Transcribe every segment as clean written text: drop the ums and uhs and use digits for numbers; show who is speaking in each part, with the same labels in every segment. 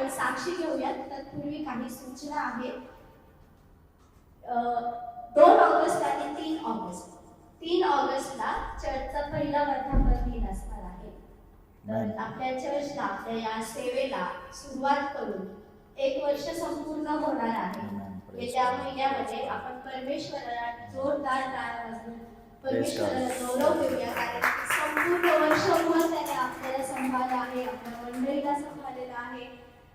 Speaker 1: आपण साक्षी घेऊयात. तत्पूर्वी काही सूचना आहेत. 2 ऑगस्ट आणि 3 ऑगस्ट 3 ऑगस्टला चर्चचा पहिला वर्धापन दिन असणार आहे. तर आपल्या चर्चला, आपल्या या सेवेला सुरुवात करून 1 वर्ष संपूर्ण होणार आहे. येत्या महिन्यामध्ये आपण परमेश्वराला जोरदार टाळ्या वाजवून परमेश्वराला गौरव देऊया, कारण संपूर्ण वर्षभर त्याने आपल्याला सांभाळलं आहे, आपल्या मंडळीला सांभाळलेलं आहे,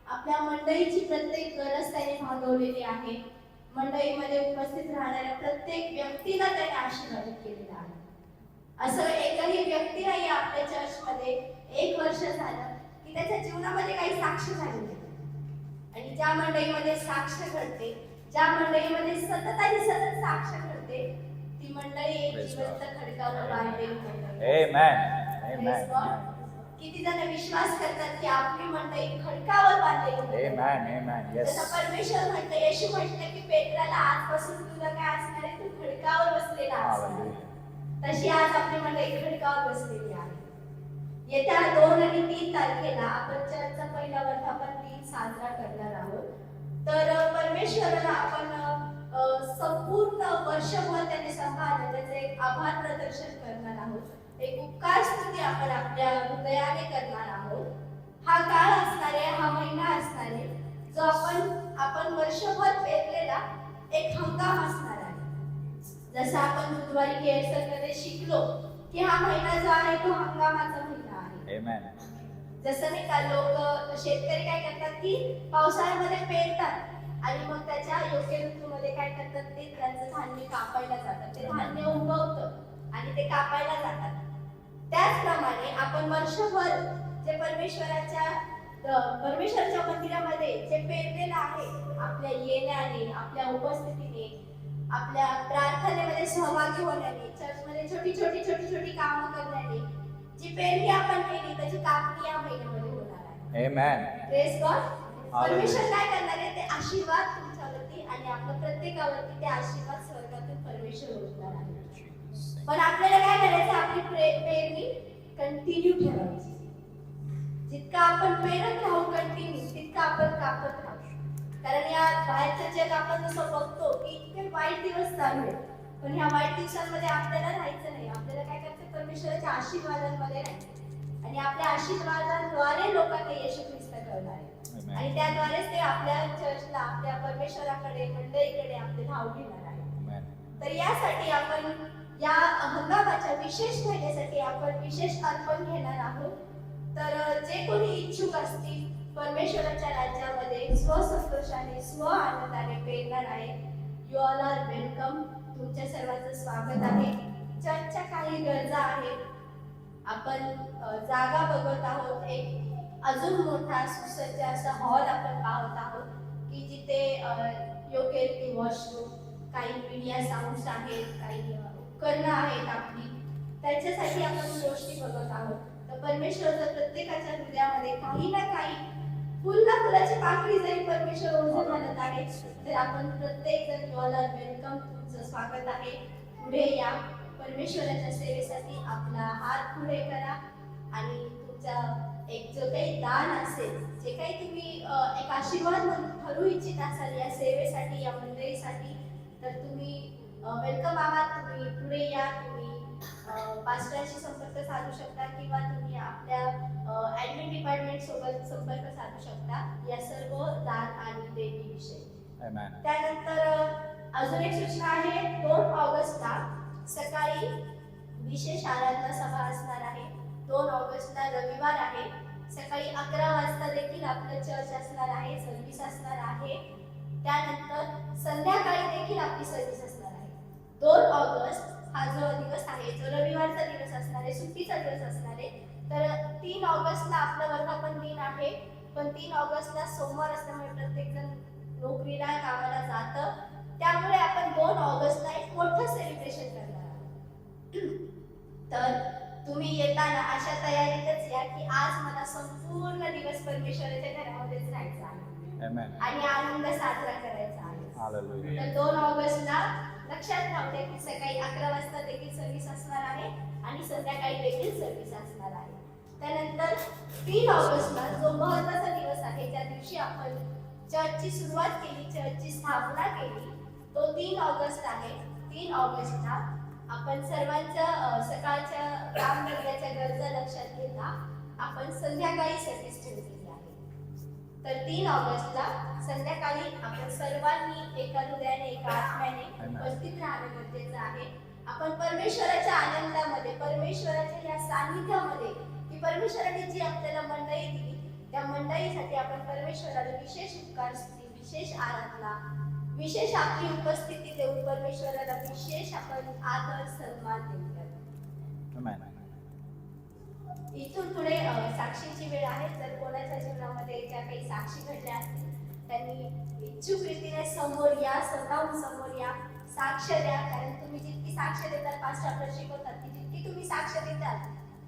Speaker 1: आपल्या मंडळीची प्रत्येक गरज त्याने भागवलेली आहे. मंडळीमध्ये उपस्थित राहणाऱ्या प्रत्येक व्यक्तीला त्याने आशीर्वादित केलेला आहे. असं एकही व्यक्ती नाही आपल्या चर्चमध्ये 1 वर्ष झालं की त्याच्या जीवनामध्ये काही साक्ष झाली नाही. आणि ज्या मंडळीमध्ये साक्ष घडते, ज्या मंडळीमध्ये सतत आणि सतत साक्ष घडते, ती मंडळी एक जिवंत खडकावर बांधलेली मंडळी. आमेन. किती जण विश्वास करतात की आपली मंडळी खडकावर बांधलेली आहे. जसं परमेश्वर म्हणतं, येशू म्हटलं की पेत्राला आजपासून तुला काय असणार आहे, तू खडकावर बसलेला असणार. तशी आज आपली मंडळी खडकावर बसलेली आहे. येत्या 2 आणि 3 तारखेला आपण चर्चचा पहिला वर्धापन दिन साजरा करणार आहोत. तर परमेश्वराला आपण संपूर्ण वर्षभर त्याने सांभाळलं, त्याचे एक आभार प्रदर्शन करणार आहोत, एक उपकार स्तुती आपण आपल्या हृदयाने करणार आहोत. हा काळ असणार आहे, हा महिना असणार आहे, जो आपण वर्षभर पेरलेला एक हंगाम असणार आहे. जसं आपण बुधवारी केअरमध्ये शिकलो की हा महिना जो आहे तो हंगामाचा महिना आहे. जसं नाही का, लोक शेतकरी काय करतात की पावसाळ्यामध्ये पेरतात आणि मग त्याच्या योग्य ऋतूमध्ये काय करतात, ते त्यांचं धान्य कापायला जातात. ते धान्य उगवतं आणि ते कापायला जातात. त्याचप्रमाणे आपण वर्षभर जे परमेश्वराच्या मंदिरामध्ये जे पेरलेलं आहे, आपल्या येण्याने, आपल्या उपस्थितीने, आपल्या प्रार्थनेमध्ये सहभागी होण्याने, चर्चमध्ये छोटी कामं करण्याने जी पेरणी आपण केली त्याची कापणी या महिन्यामध्ये होणार आहे. आमेन. Praise God. परमेश्वर काय करणार आहे, ते आशीर्वाद तुमच्यावरती आणि आपल्या प्रत्येकावरती ते आशीर्वाद स्वर्गातून परमेश्वर ओढणार आहे. पण आपल्याला काय करायचं, आपली पेरणी कंटिन्यू ठेवायची. जितका आपण पेरत राहू कंटिन्यू, तितका आपण कापत राहू. कारण या बाहेरचं जग आपण जसं बघतो की इतके वाईट दिवस चालू आहेत, पण ह्या वाईट दिवसांमध्ये आपल्याला राहायचं नाही. आपल्याला काय करायचं, परमेश्वराच्या आशीर्वादांमध्ये राहायचं आणि आपल्या आशीर्वादांद्वारे लोकांना येशू ख्रिस्त कळणार आहे. आणि त्याद्वारेच ते आपल्या चर्चला, आपल्या परमेश्वराकडे, मंडळीकडे आपले धाव घेणार आहे. तर यासाठी आपण या हंगामाच्या विशेष महिन्यासाठी आपण विशेष अर्पण घेणार आहोत. तर जे कोणी इच्छुक असतील परमेश्वराच्या राज्यामध्ये स्वसंतोषाने, स्व आनंदाने पेरणार आहे, यू ऑल आर वेलकम. तुमच्या सर्वांचं स्वागत आहे. चर्चच्या काही गरजा आहेत. आपण जागा बघत आहोत, एक अजून मोठा सुसज्ज असा हॉल आपण पाहत आहोत की जिथे योग्य रीती वॉशरूम, काही मीडिया साऊंड्स आहेत, काही उपकरणं आहेत आपली, त्याच्यासाठी आपण गोष्टी बघत आहोत. तर परमेश्वर जर प्रत्येकाच्या हृदयामध्ये काही ना काही फुलाची पाकळी जरी परमेश्वर ओझं घालत आहे, तर आपण प्रत्येक जण यू ऑल आर वेलकम. तुमचं स्वागत आहे. पुढे या. परमेश्वराच्या सेवेसाठी आपला हात पुढे करा आणि तुमचा एक जो काही दान असेल, जे काही तुम्ही एक आशीर्वाद म्हणून ठरवू इच्छित असाल या सेवेसाठी, या मंडळीसाठी, तर तुम्ही वेलकम आहात. तुम्ही पुढे या. तुम्ही पास्टरशी संपर्क साधू शकता किंवा तुम्ही आपल्या ऍडमिन डिपार्टमेंट सोबत संपर्क साधू शकता या सर्व दान आणि देणगीविषयी. त्यानंतर अजून एक सूचना आहे. 2 ऑगस्टला सकाळी विशेष आराधना सभा असणार आहे. 2 ऑगस्टला रविवार आहे. सकाळी 11 वाजता देखील आपलं चर्च असणार आहे, सर्व्हिस असणार आहे. त्यानंतर संध्याकाळी देखील आपली सर्व्हिस असणार आहे. 2 ऑगस्ट हा जो दिवस आहे, जो रविवारचा दिवस असणार आहे, सुट्टीचा दिवस असणार आहे. तर 3 ऑगस्टला आपलं वर्धापन दिन आहे, पण 3 ऑगस्टला सोमवार असल्यामुळे प्रत्येक जण नोकरीला, कामाला जातं. त्यामुळे आपण 2 ऑगस्टला एक मोठं सेलिब्रेशन करणार आहोत. तर तुम्ही येताना अशा तयारीतच या की आज मला संपूर्ण दिवस परमेश्वराच्या घरामध्येच राहायचं आहे आणि आनंद साजरा करायचा आहे. तर 2 ऑगस्टला लक्षात राहू द्या की सकाळी 11 वाजता देखील सर्व्हिस असणार आहे आणि संध्याकाळी देखील सर्व्हिस असणार आहे. त्यानंतर 3 ऑगस्टला जो महत्त्वाचा दिवस आहे, ज्या दिवशी आपण चर्चची सुरुवात केली, चर्चची स्थापना केली, तो 3 ऑगस्ट आहे. 3 ऑगस्टला आपण सर्वांचं सकाळच्या काम करण्याच्या गरजा लक्षात घेता आपण संध्याकाळी सर्व्हिस ठेवलेली आहे. तर 3 ऑगस्टला संध्याकाळी आपण सर्वांनी एका हृदयाने एका आत्म्याने उपस्थित राहणं गरजेचं आहे. आपण परमेश्वराच्या आनंदामध्ये, परमेश्वराच्या या सानिध्यामध्ये, की परमेश्वराने जी आपल्याला मंडळी दिली त्या मंडळीसाठी आपण परमेश्वराला विशेष उपकार स्तुती, विशेष आराधना, विशेष आपली उपस्थिती देऊन परमेश्वराला विशेष आपण आदर सन्मान देऊया. इथून पुढे साक्षीची वेळ आहे. जर कोणाच्या जीवनामध्ये ज्या काही साक्षी घडल्या असतील त्यांनी इच्छुक रीतीने समोर या, स्वतःहून समोर या, साक्ष द्या. कारण तुम्ही जितकी साक्ष देतात, पास्टर आपल्याला शिकवतात की जितकी तुम्ही साक्ष देतात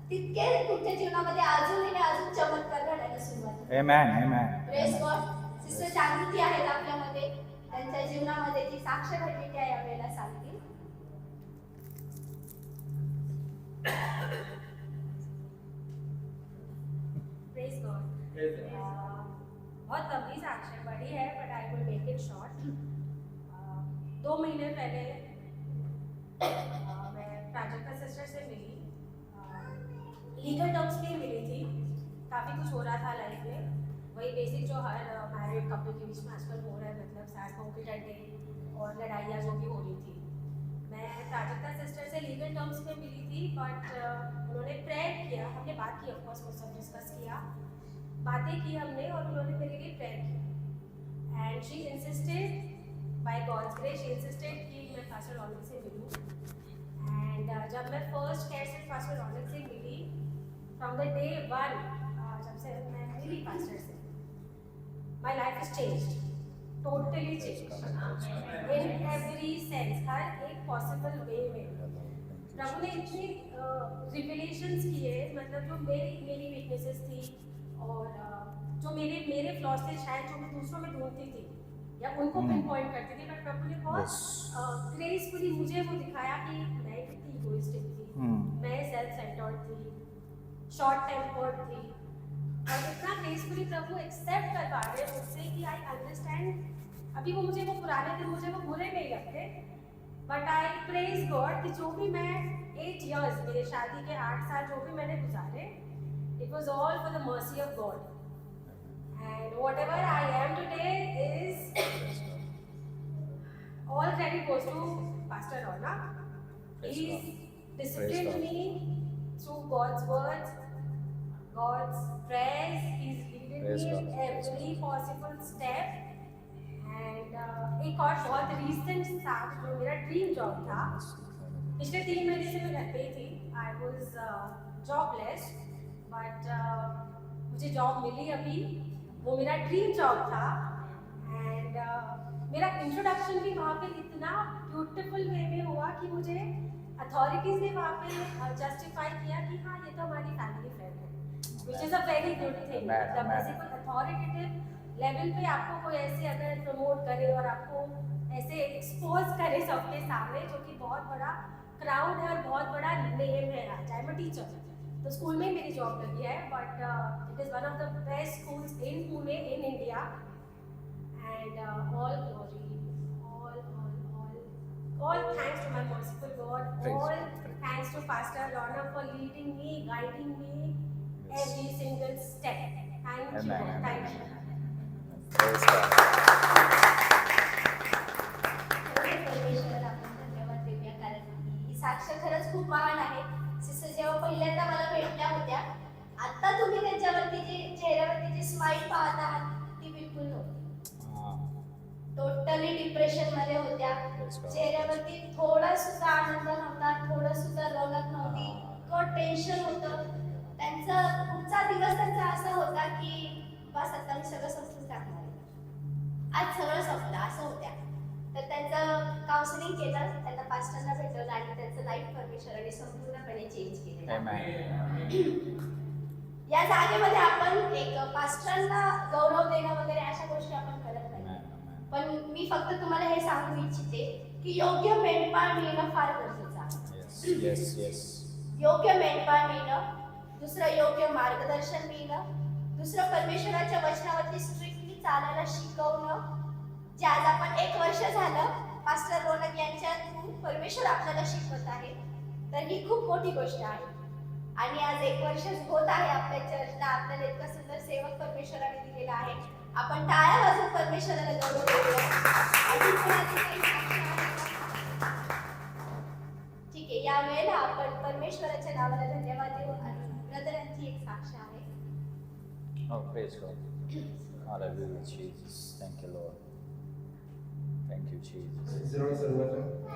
Speaker 1: तितके तुमच्या जीवनामध्ये अजून चमत्कार घडायला सुरुवात होते.
Speaker 2: Amen.
Speaker 1: Praise God. Sister Jagruti आहेत आपल्यामध्ये, त्यांच्या जीवनामध्ये जी साक्ष घडली त्या यावेळेला सांगतील.
Speaker 3: Praise God. बहुत लंबी साक्ष्य बड़ी है but I will make it short. 2 महीने पहले मैं प्राजक्ता सिस्टर से मिली. लीगल टर्म्स पे मिली थी. काफ़ी कुछ हो रहा था लाइफ में, वही बेसिक जो हर मैरिड कपल के बीच में आजकल हो रहा है, मतलब सास बहू की डंडे और लड़ाइयाँ जो भी हो रही थी. मैं प्राजक्ता सिस्टर से लीगल टर्म्स पे मिली थी बट उन्होंने प्रेयर किया. हमने बात की, ऑफकोर्स वो सब डिस्कस किया, बातें की हमने, और उन्होंने मेरे लिए प्रेयर की. And she insisted, by God's grace she insisted कि मैं पास्टर रौनक से मिलूँ. एंड जब मैं फर्स्ट केयर से पास्टर रौनक से मिली, फ्रॉम द डे 1 जब से मैं मिली पास्टर से, my life is changed, totally changed in every sense. हर एक पॉसिबल वे में प्रभु ने इतनी रिविलेशंस किए, मतलब जो मेरी वीकनेसेस थी और जो मेरे फ्लॉज थे, शायद जो मैं दूसरों में ढूंढती थी या उनको पिन पॉइंट करती थी, बट प्रभु ने बहुत ग्रेसफुली मुझे वो दिखाया कि मैं कितनी इगोइस्टिक थी, मैं सेल्फ सेंटर्ड थी, शॉर्ट टेम्पर्ड थी, और इतना ग्रेसफुली प्रभु एक्सेप्ट कर पा रहे मुझसे कि आई अंडरस्टैंड. अभी वो मुझे वो पुराने दिन मुझे वो बुरे नहीं लगते, बट आई प्रेज गॉड कि जो भी मैं 8 years, मेरे शादी के 8 साल जो भी मैंने गुजारे, it was all for the mercy of God. And whatever I am today is all credit goes to Pastor Rona. He's disciplined me through God's words, God's prayers. He's leading me in every possible step. And एक और बहुत recent साथ जो मेरा dream job था, पिछले 3 महीने से मैं घर पे ही थी. I was jobless, but मुझे जॉब मिली अभी. वो मेरा ड्रीम जॉब था. एंड मेरा इंट्रोडक्शन भी वहाँ पे इतना ब्यूटीफुल वे में हुआ कि मुझे अथॉरिटीज़ ने वहाँ पे जस्टिफाई किया कि हाँ ये तो हमारी फैमिली फ्रेंड है, which is a very good thing. The basic authoritative level पे आपको कोई ऐसे अगर प्रमोट करे और आपको ऐसे एक्सपोज करे सबके सामने, जो कि बहुत बड़ा क्राउड है और बहुत बड़ा नेम है. आज आई एम अ टीचर, तो स्कूल में मेरी जॉब लगी है, but it is one of the best schools in Pune in India. End all glory, all thanks to my merciful God, all thanks to Pastor Rona for leading me, guiding me every single step. Thank you. Thank you.
Speaker 1: परमेश्वराला आपण धन्यवाद देऊया, कारण ही साक्ष खरंच खूप महान आहे. सिस्टर जेव्हा पहिल्यांदा मला भेटल्या होत्या, आता तुम्ही त्यांच्यावरती जी चेहऱ्यावरती जी स्माइल पाहत आहात ती बिलकुल नव्हती. टोटली डिप्रेशन मध्ये होत्या. चेहऱ्यावरती थोडा सुद्धा आनंद नव्हता, थोडा सुद्धा रौनक नव्हती, थोडं टेन्शन होतं. त्यांचा पुढचा दिवस त्यांचा असा होता की बस आता मी सगळं संपून टाकणार, आज सगळं संपलं, असं होत्या. तर त्यांचं काउन्सिलिंग केलं, त्यांना पास्टरला भेटवलं आणि त्यांचं लाईफ परमेश्वराने संपूर्णपणे चेंज केलं. या जागेमध्ये आपण एक पास्टरांना गौरव देणं वगैरे अशा गोष्टी आपण करत नाही, पण मी फक्त तुम्हाला हे सांगू इच्छिते की योग्य मेंढपाळ मिळणं फार गरजेचं आहे. योग्य मेंढपाळ मिळणं, दुसरं योग्य मार्गदर्शन मिळणं, दुसरं परमेश्वराच्या वचनावरती स्ट्रिक्टली चालणं बालाला शिकवणं, जे आज आपण 1 वर्ष झालं मास्टर रोनक यांच्या थ्रू परमेश्वर आपल्याला शिकवत आहे, तर ही खूप मोठी गोष्ट आहे. आणि आज 1 वर्ष होत आहे आपल्या चर्चला, आपल्याला इतका सुंदर सेवक परमेश्वराने दिलेला आहे. आपण टाळ्या वाजवून परमेश्वराला गौरव करूया. अजून कोणाची काही साक्ष आहे का? ठीक आहे, या वेळेला आपण परमेश्वराच्या नावाला धन्यवाद देऊ. आणि ब्रदरांची एक साक्ष आहे.
Speaker 2: Oh, praise God. Hallelujah, Jesus. Thank you, Lord. Thank you, Jesus.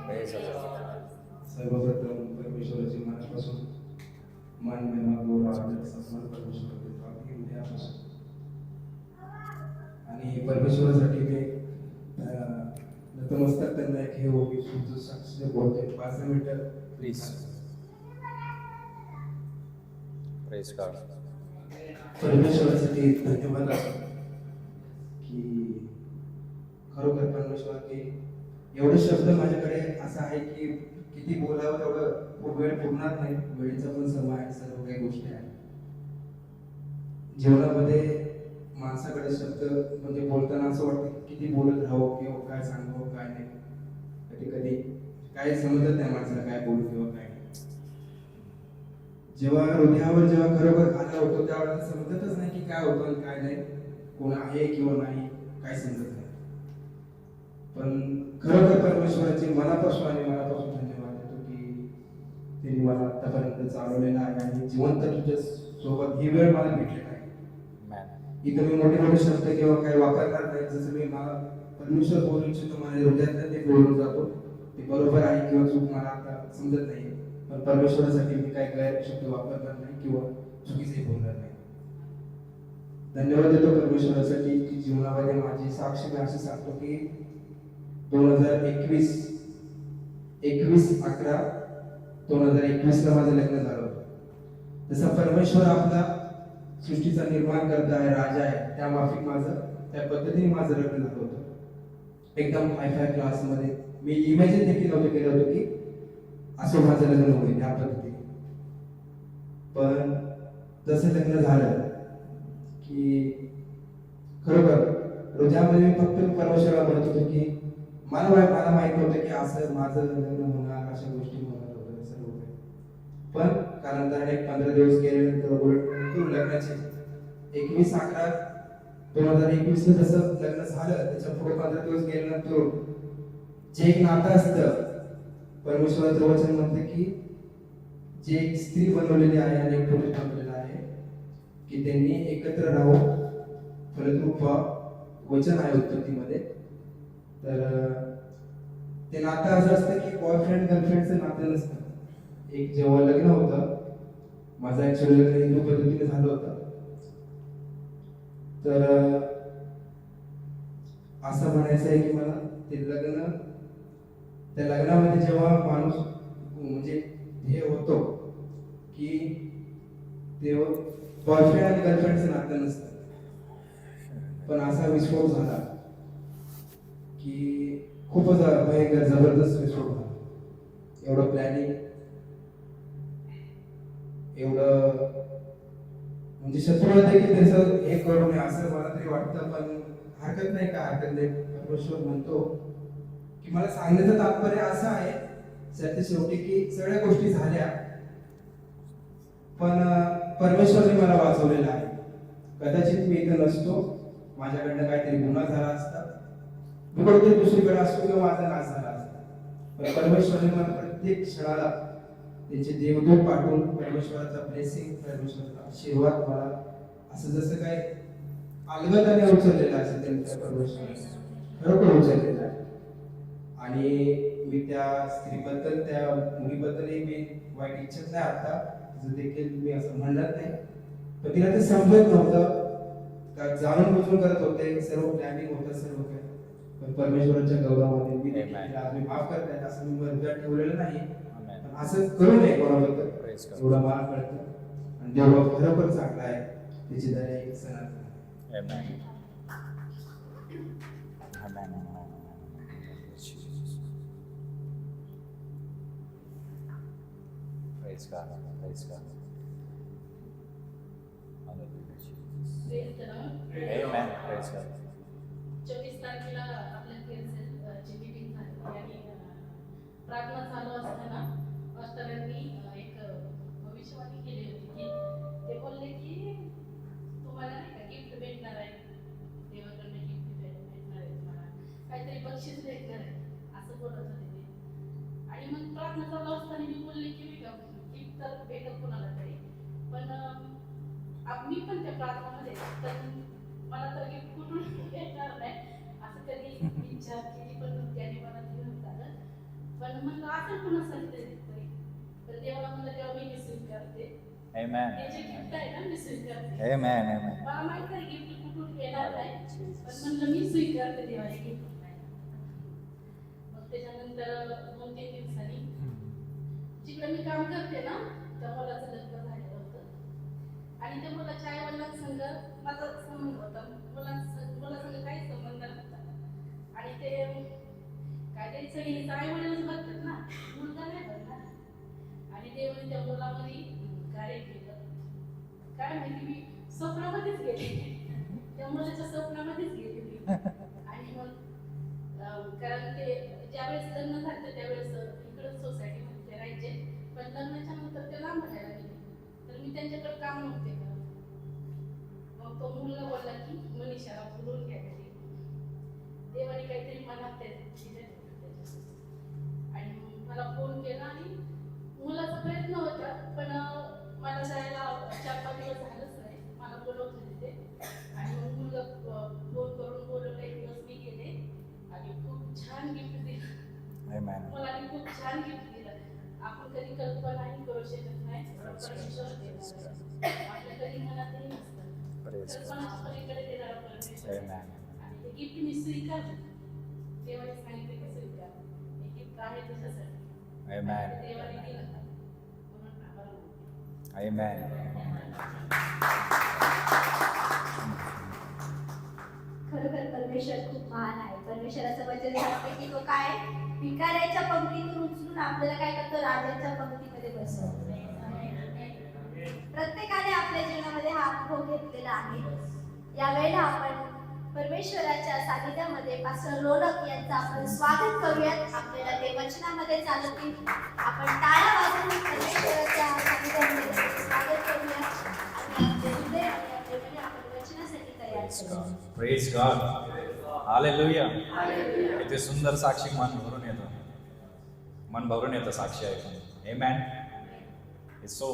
Speaker 2: Praise the Lord.
Speaker 4: सर्वप्रथम परमेश्वराचे मनापासून मान महिमा गौरव आदर सन्मान परमेश्वर देतो अगदी हृदयापासून. आणि परमेश्वरासाठी मी नतमस्तक त्यांना एक हे हो की तुमचं साक्ष बोलतोय 5 मिनिटं
Speaker 2: Please. Praise God.
Speaker 4: परमेश्वरासाठी धन्यवाद असो की खरोखर परमेश्वर की एवढे शब्द माझ्याकडे असं आहे की किती बोलावं तेवढं वेळ पुरणार नाही. वेळेचा पण समय आहे, सर्व काही गोष्टी आहेत. जीवनामध्ये माणसाकडे शब्द म्हणजे बोलताना असं वाटतं की किती बोलत राहावं किंवा काय सांगावं काय नाही. कधी कधी काय समजत नाही माणसाला काय बोलू किंवा काय नाही. जेव्हा हृदयावर जेव्हा खरोखर आला होतो त्यावेळेला समजतच नाही की काय होतं आणि काय नाही, कोण आहे किंवा नाही, काय समजत नाही. पण खरोखर परमेश्वराचे मनापासून धन्यवाद देतो की त्यांनी मला आतापर्यंत चालवलेलं आहे आणि जिवंत तुझ्या सोबत ही वेळ मला भेटलेला आहे.
Speaker 2: Amen.
Speaker 4: इथं मी मोठे शब्द किंवा काही वापरणार नाही. जसं मी मला परमेश्वर बोलू इच्छितो माझ्या हृदयात ते बोलून जातो, ते बरोबर आहे किंवा चूक मला आता समजत नाही. पण परमेश्वरासाठी मी काही गैर शब्द वापरणार नाही किंवा चुकीचे बोलणार नाही. धन्यवाद देतो परमेश्वरासाठी की जीवनामध्ये माझी साक्ष मी अशी सांगतो की 21/11/2021 ला माझं लग्न झालं होतं. जसा परमेश्वर आपला सृष्टीचा निर्माण करता आहे, राजा आहे, त्या माफिक माझं त्या पद्धतीने माझं लग्न झालं होतं. एकदम हायफाय क्लासमध्ये मी इमॅजिन देखील नव्हतं केलं होतं की असं माझं लग्न होईल या पद्धतीने. पण जसं लग्न झालं की खरोखर हृदयामध्ये मी फक्त परमेश्वराला म्हणत होतो की मला माहित नव्हतं की असं माझं लग्न होणार, अशा गोष्टी होणार वगैरे सर्व काही. पण कालांतराने 15 दिवस गेल्यानंतर लग्नाचे 21/11/2021 जसं लग्न झालं त्याच्या पुढे 15 दिवस गेल्यानंतर जे एक नातं असतं, परमेश्वराचं वचन म्हणतं की जे एक स्त्री बनवलेली आहे आणि एक पुरुष बनवलेला आहे की त्यांनी एकत्र राहून फलद्रूप वचन आहे उत्पत्तीमध्ये. तर ते नातं असं असतं की बॉयफ्रेंड गर्लफ्रेंडचं नातं नसतं. एक जेव्हा लग्न होतं, माझं ऍक्च्युअली लग्न हिंदू पद्धतीने झालं होतं. तर असं म्हणायचं आहे की मला त्या लग्नामध्ये जेव्हा माणूस म्हणजे हे होतो की ते बॉयफ्रेंड आणि गर्लफ्रेंडचं नातं नसतं. पण असा विस्फोट झाला की खूपच भयंकर जबरदस्त विस्फोट झाला. एवढं प्लॅनिंग, एवढं म्हणजे शत्रूला देखील त्याचं हे करू नये असं मला तरी वाटतं. पण हरकत नाही, का हरकत नाही. परमेश्वर म्हणतो की मला सांगण्याचं तात्पर्य असं आहे सत्य शेवटी की सगळ्या गोष्टी झाल्या, पण परमेश्वरने मला वाचवलेलं आहे. कदाचित मी इथं नसतो, माझ्याकडनं काहीतरी गुन्हा झाला असता, मी कुठेतरी दुसरीकडे असतो किंवा माझा नाश झाला असता. पण परमेश्वरने मला प्रत्येक क्षणाला त्यांचे देवदूत पाठवून परमेश्वराचा ब्लेसिंग, परमेश्वराचा आशीर्वाद मला असं जसं काय अलगदाने उचललेला असेल त्यांच्या परमेश्वराने खरोखर उचललेला आहे. आणि मी त्या स्त्रीबद्दल, त्या मुलीबद्दलही मी वाईट इच्छित नाही आता, तिचं देखील मी असं म्हणत नाही. पण तिला ते समजत नव्हतं का, जाणून बुजून करत होते, सर्व प्लॅनिंग होतं सर्व काही. पण परमेश्वराच्या गौरवामध्ये मी देखील आज मी माफ करतायत असं मी मर्यादा ठेवलेलं नाही. पण असं करू नये कोणाबद्दल, एवढं मला कळतं. आणि देव खरोखर चांगला आहे, त्याची दया एक सणात.
Speaker 2: Amen. Amen. Jesus. Praise God. Praise God. Hallelujah, Jesus. Amen. Praise God.
Speaker 5: 24 तारखेला आपल्या केअरसेलची मीटिंग झाली आणि प्रार्थना चालू असताना पास्टरांनी एक भविष्यवाणी केली होती की ते बोलले की तुम्हाला नाही का गिफ्ट भेटणार आहे, देवाकडनं गिफ्ट भेटणार आहे, तुम्हाला काहीतरी बक्षीस भेटणार आहे असं बोलत होते ते. आणि मग प्रार्थना चालू असताना मी बोलले की गिफ्ट तर भेटत कोणाला तरी, पण मी पण त्या प्रार्थनामध्ये तर मला तर गिफ्ट कुठून भेटणार नाही असं कधी विचार केली, पण त्याने मला घेऊन झालं. पण म्हणलं असेल पुन्हा सांगितलं तरी पण देवाला म्हणलं तेव्हा मी मिसयूज करते.
Speaker 2: Amen.
Speaker 5: त्याचे गिफ्ट आहे ना, मी स्वीकारते.
Speaker 2: Amen. Amen.
Speaker 5: मला माहित आहे गिफ्ट कुठून येणार नाही, पण म्हणलं मी स्वीकारते देवाचे गिफ्ट. मग त्याच्यानंतर 2-3 दिवसांनी जिकडे मी काम करते ना त्या मुलाचं लग्न झालेलं होतं आणि त्या मुलाच्या आई वडिलांसंग माझा संबंध होता. मुलासंग काही संबंध नव्हता आणि ते काहीतरी सगळी आई वडीलच बघतात ना, मुलगा नाही बघणार. आणि देवाने त्या मुलामध्ये कार्य केलं. काय माहिती मी स्वप्नामध्येच गेले, त्या मुलाच्या स्वप्नामध्येच गेले मी. आणि मग कारण ते ज्यावेळेस लग्न झालं त्यावेळेस इकडं सोसायटीमध्ये ते राहायचे, पण लग्नाच्या नंतर ते लांब राहायला गेले तर मी त्यांच्याकडे काम नव्हते करत. मग तो मुलगा बोलला की मनीषाला बोलवून घ्या घरी, देवाने काहीतरी मनात दिलं त्याच्यासाठी. आणि मग मला फोन केला आणि मुलाचा प्रयत्न होता, पण मला जायला 4-5 दिवस झालंच नाही. मला बोलवत होते ते आणि मग मुलगा फोन करून बोलवलं. एक दिवस मी गेले आणि खूप छान गिफ्ट दिलं.
Speaker 2: Amen.
Speaker 5: मुलाने खूप छान गिफ्ट दिलं. आपण कधी कल्पनाही करू शकत नाही. परमेश्वर देणार आपल्या कधी मनातही नसतं.
Speaker 2: Praise God.
Speaker 5: कल्पनाच्या पलीकडे देणारा परमेश्वर.
Speaker 2: Amen.
Speaker 5: आणि ते गिफ्ट मी स्वीकारलं. देवाने सांगितलं की स्वीकार, हे गिफ्ट आहे तुझ्यासाठी.
Speaker 2: Amen.
Speaker 5: देवाने दिलं म्हणून आभार मानते.
Speaker 2: Amen.
Speaker 1: खरोखर परमेश्वर खूप महान आहे. परमेश्वराचं वचन सांगते की तो काय भिकाऱ्याच्या पंक्तीतून उचलून आपल्याला काय करतो, राजाच्या पंक्तीमध्ये बसवतो. प्रत्येकाने आपल्या जीवनामध्ये हा अनुभव घेतलेला आहे. यावेळेला आपण परमेश्वराच्या सानिध्यामध्ये पास्टर रोनक यांचं आपण स्वागत करूयात. आपल्याला ते वचनामध्ये चालवतील. आपण टाळ्या वाजवून परमेश्वराच्या सानिध्यामध्ये स्वागत करूया आणि आपले हृदय आणि आपले मन आपण वचनासाठी तयार करूया.
Speaker 2: Praise God. Hallelujah. किती सुंदर साक्षी मन भरून येतं. मन भरून येतं साक्षी ऐकून. Amen. It's so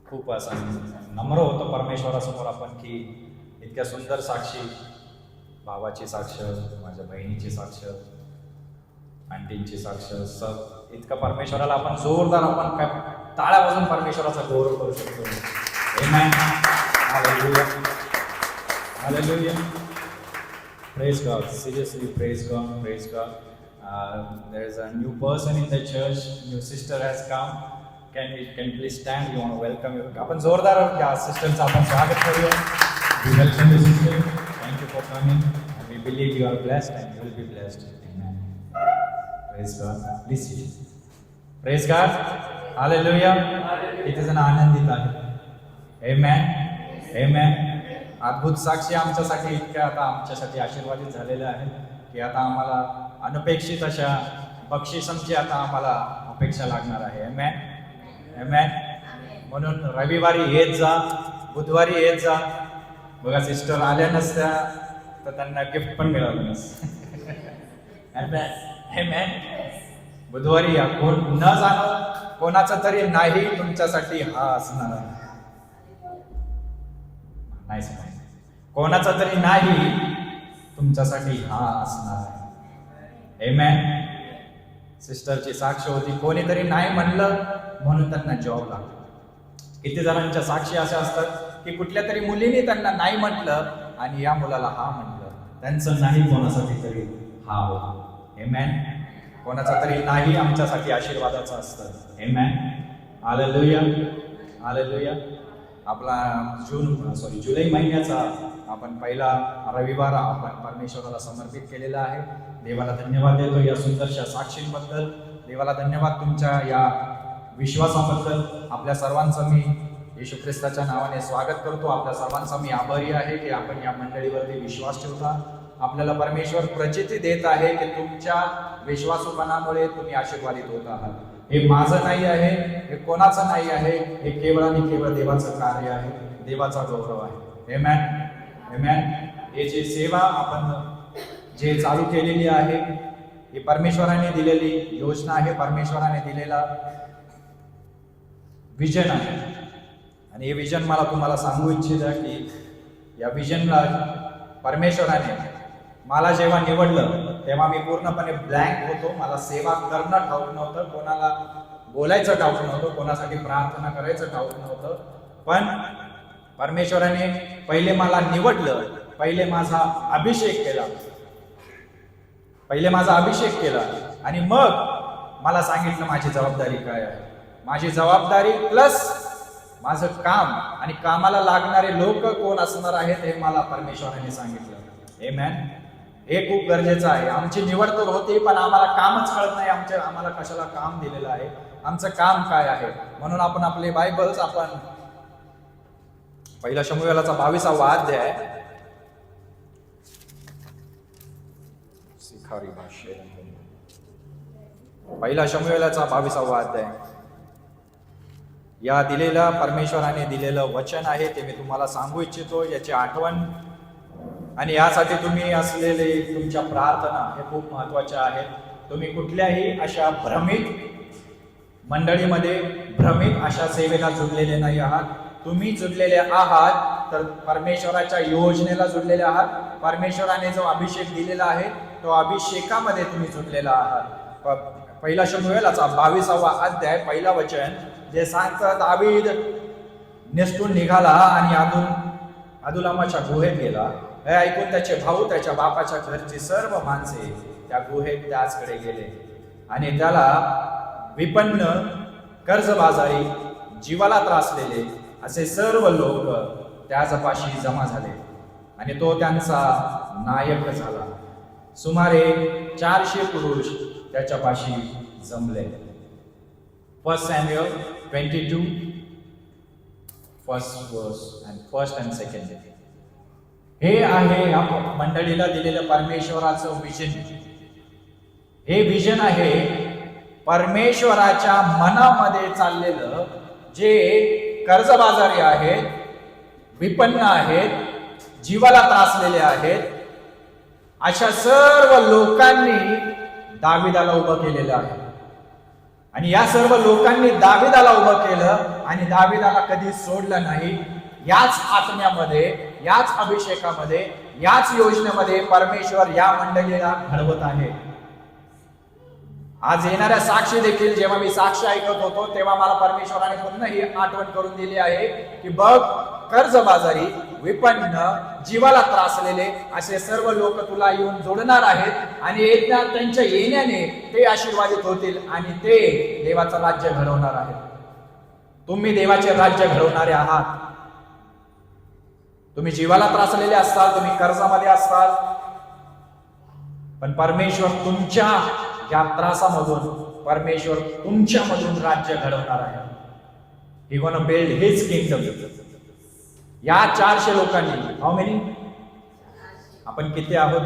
Speaker 2: खूप असं नम्र होतं परमेश्वरासमोर आपण की इतक्या सुंदर साक्षी, भावाची साक्ष, माझ्या बहिणीची साक्ष, आंटींची साक्ष, सब इतकं परमेश्वराला आपण जोरदार आपण काय टाळ्या वाजून परमेश्वराचा गौरव करू शकतो. Amen. Hallelujah. Hallelujah. Praise God. Seriously, praise God. Praise God. There is a new person in the church. New sister has come. Can you please stand? We want to welcome you. आपण जोरदार या सिस्टरचं आपण स्वागत करूया. We welcome you, sister. Thank you for coming. And we believe you are blessed and you will be blessed. Amen. Praise God. Please sit. Praise God. Hallelujah. किती जण आनंदित आहे. Amen. Amen. अद्भुत साक्षी आमच्यासाठी इतक्या आता आमच्यासाठी आशीर्वादित झालेल्या आहेत की आता आम्हाला अनपेक्षित अशा बक्षिसांची आता आम्हाला अपेक्षा लागणार आहे. Amen. Amen. म्हणून रविवारी येत जा, बुधवारी येत जा. बघा सिस्टर आल्या नसत्या तर त्यांना गिफ्ट पण मिळालं नसतं. Amen. Amen. बुधवारी या. कोण न जाणं कोणाचं तरी नाही तुमच्यासाठी हा असणार आहे. नाही कोणाचा तरी नाही तुमच्यासाठी हा असणार आहे. Amen. सिस्टरची साक्ष होती, कोणीतरी नाही म्हणलं म्हणून त्यांना जॉब लागला. किती जणांच्या साक्षी अशा असतात की कुठल्या तरी मुलीने त्यांना नाही म्हटलं आणि या मुलाला हा म्हटलं. त्यांचं नाही कोणासाठी तरी हा होतो. Amen. कोणाचा तरी नाही आमच्यासाठी आशीर्वादाचं असतं. Amen. हालेलुया. हालेलुया. आपला जुलै महिन्याचा आपण पहिला रविवार आपण परमेश्वराला समर्पित केलेला आहे. देवाला धन्यवाद देतो या सुंदरशा साक्षींबद्दल. देवाला धन्यवाद तुमच्या या विश्वासाबद्दल. आपल्या सर्वांचं मी येशू ख्रिस्ताच्या नावाने स्वागत करतो. आपल्या सर्वांचा मी आभारी आहे की आपण या मंडळीवरती विश्वास ठेवता. आपल्याला परमेश्वर प्रचिती देत आहे की तुमच्या विश्वासूपणामुळे तुम्ही आशीर्वादित होत आहात. हे माझं नाही आहे, हे कोणाचं नाही आहे, हे केवळ आणि केवळ देवाचं कार्य आहे, देवाचा गौरव आहे. आमेन, आमेन. हे जे सेवा आपण जे चालू केलेली आहे, ही परमेश्वराने दिलेली योजना आहे, परमेश्वराने दिलेला विजन आहे. आणि हे विजन मला तुम्हाला सांगू इच्छित आहे की या विजनला परमेश्वराने मला जेव्हा निवडलं तेव्हा मी पूर्णपणे ब्लँक होतो. मला सेवा करणं ठाऊक नव्हतं, कोणाला बोलायचं ठाऊक नव्हतं, कोणासाठी प्रार्थना करायचं ठाऊक नव्हतं. पण परमेश्वराने पहिले मला निवडलं, पहिले माझा अभिषेक केला आणि मग मला सांगितलं माझी जबाबदारी काय आहे. माझी जबाबदारी प्लस माझं काम आणि कामाला लागणारे लोक कोण असणार आहेत हे मला परमेश्वराने सांगितलं. आमेन. हे खूप गरजेचं आहे. आमची निवड तर होती पण आम्हाला कामच कळत नाही, आम्हाला कशाला काम दिलेलं आहे, आमचं काम काय आहे. म्हणून आपण आपले बायबल्स आपण पहिला शमूएलाचा 22वा अध्याय पहिला शमूएलाचा 22वा अध्याय या दिलेल्या परमेश्वराने दिलेलं वचन आहे ते मी तुम्हाला सांगू इच्छितो. याची आठवण आणि यासाठी तुम्ही असलेले तुमच्या प्रार्थना हे खूप महत्वाच्या आहेत. तुम्ही कुठल्याही अशा भ्रमित मंडळीमध्ये भ्रमित अशा सेवेला जुडलेले नाही आहात. तुम्ही जुडलेले आहात तर परमेश्वराच्या योजनेला जुडलेले आहात. परमेश्वराने जो अभिषेक दिलेला आहे तो अभिषेकामध्ये तुम्ही जुडलेला आहात. पहिला शमूएलाचा 22वा अध्याय पहिला वचन जे सांगतं, दावीद निसटून निघाला आणि अदुलामाच्या गुहेत गेला. हे ऐकून त्याचे भाऊ, त्याच्या बापाच्या घरची सर्व माणसे त्या गुहेत त्याचकडे गेले आणि त्याला विपन्न, कर्जबाजारी, जीवाला त्रासलेले असे सर्व लोक त्याच्यापाशी जमा झाले आणि तो त्यांचा नायक झाला. सुमारे 400 पुरुष त्याच्यापाशी जमले. 1 सॅम्युएल 22 फर्स्ट अँड सेकंड. हे आहे या मंडळीला दिलेलं परमेश्वराचं विजन. हे विजन आहे परमेश्वराच्या मनामध्ये चाललेलं. जे कर्जबाजारी आहेत, विपन्न आहेत, जीवाला त्रासलेले आहेत, अशा सर्व लोकांनी दाविदाला उभं केलेलं आहे. आणि या सर्व लोकांनी दाविदाला उभं केलं आणि दाविदाला कधी सोडलं नाही. याच आत्म्यामध्ये, याच अभिषेकामध्ये, याच योजनेमध्ये परमेश्वर या मंडळीला घडवत आहे. आज येणाऱ्या साक्षी देखील जेव्हा मी साक्ष ऐकत होतो तेव्हा मला परमेश्वराने पुन्हा ही आठवण करून दिली आहे की बघ, कर्जबाजारी, विपन्न, जीवाला त्रासलेले असे सर्व लोक तुला येऊन जोडणार आहेत आणि त्यांच्या येण्याने ते आशीर्वादित होतील आणि ते देवाचं राज्य घडवणार आहेत. तुम्ही देवाचे राज्य घडवणारे आहात. तुम्ही जीवाला त्रासलेले असताल, तुम्ही कर्जामध्ये असताल, पण परमेश्वर तुमच्या या त्रासामधून परमेश्वर तुमच्यामधून राज्य घडवणार आहे. He gonna build his kingdom. या 400 लोकांनी, हाऊ मेनी? आपण किती आहोत?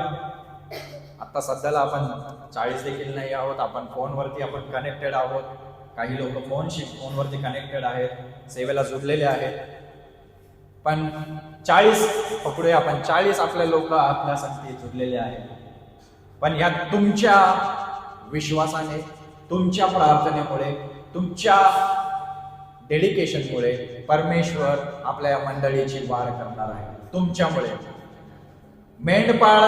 Speaker 2: आता सध्याला आपण 40 देखील नाही आहोत. आपण फोनवरती आपण कनेक्टेड आहोत. काही लोक फोनवरती कनेक्टेड आहेत, सेवेला जुडलेले आहेत. पण 40 पकडूया आपण, 40 आपले लोक आपल्यासाठी जुडलेले आहेत. पण या तुमच्या विश्वासाने, तुमच्या प्रार्थनेमुळे, तुमच्या डेडिकेशनमुळे परमेश्वर आपल्या मंडळीची वाढ करणार आहे. तुमच्यामुळे मेंढपाळ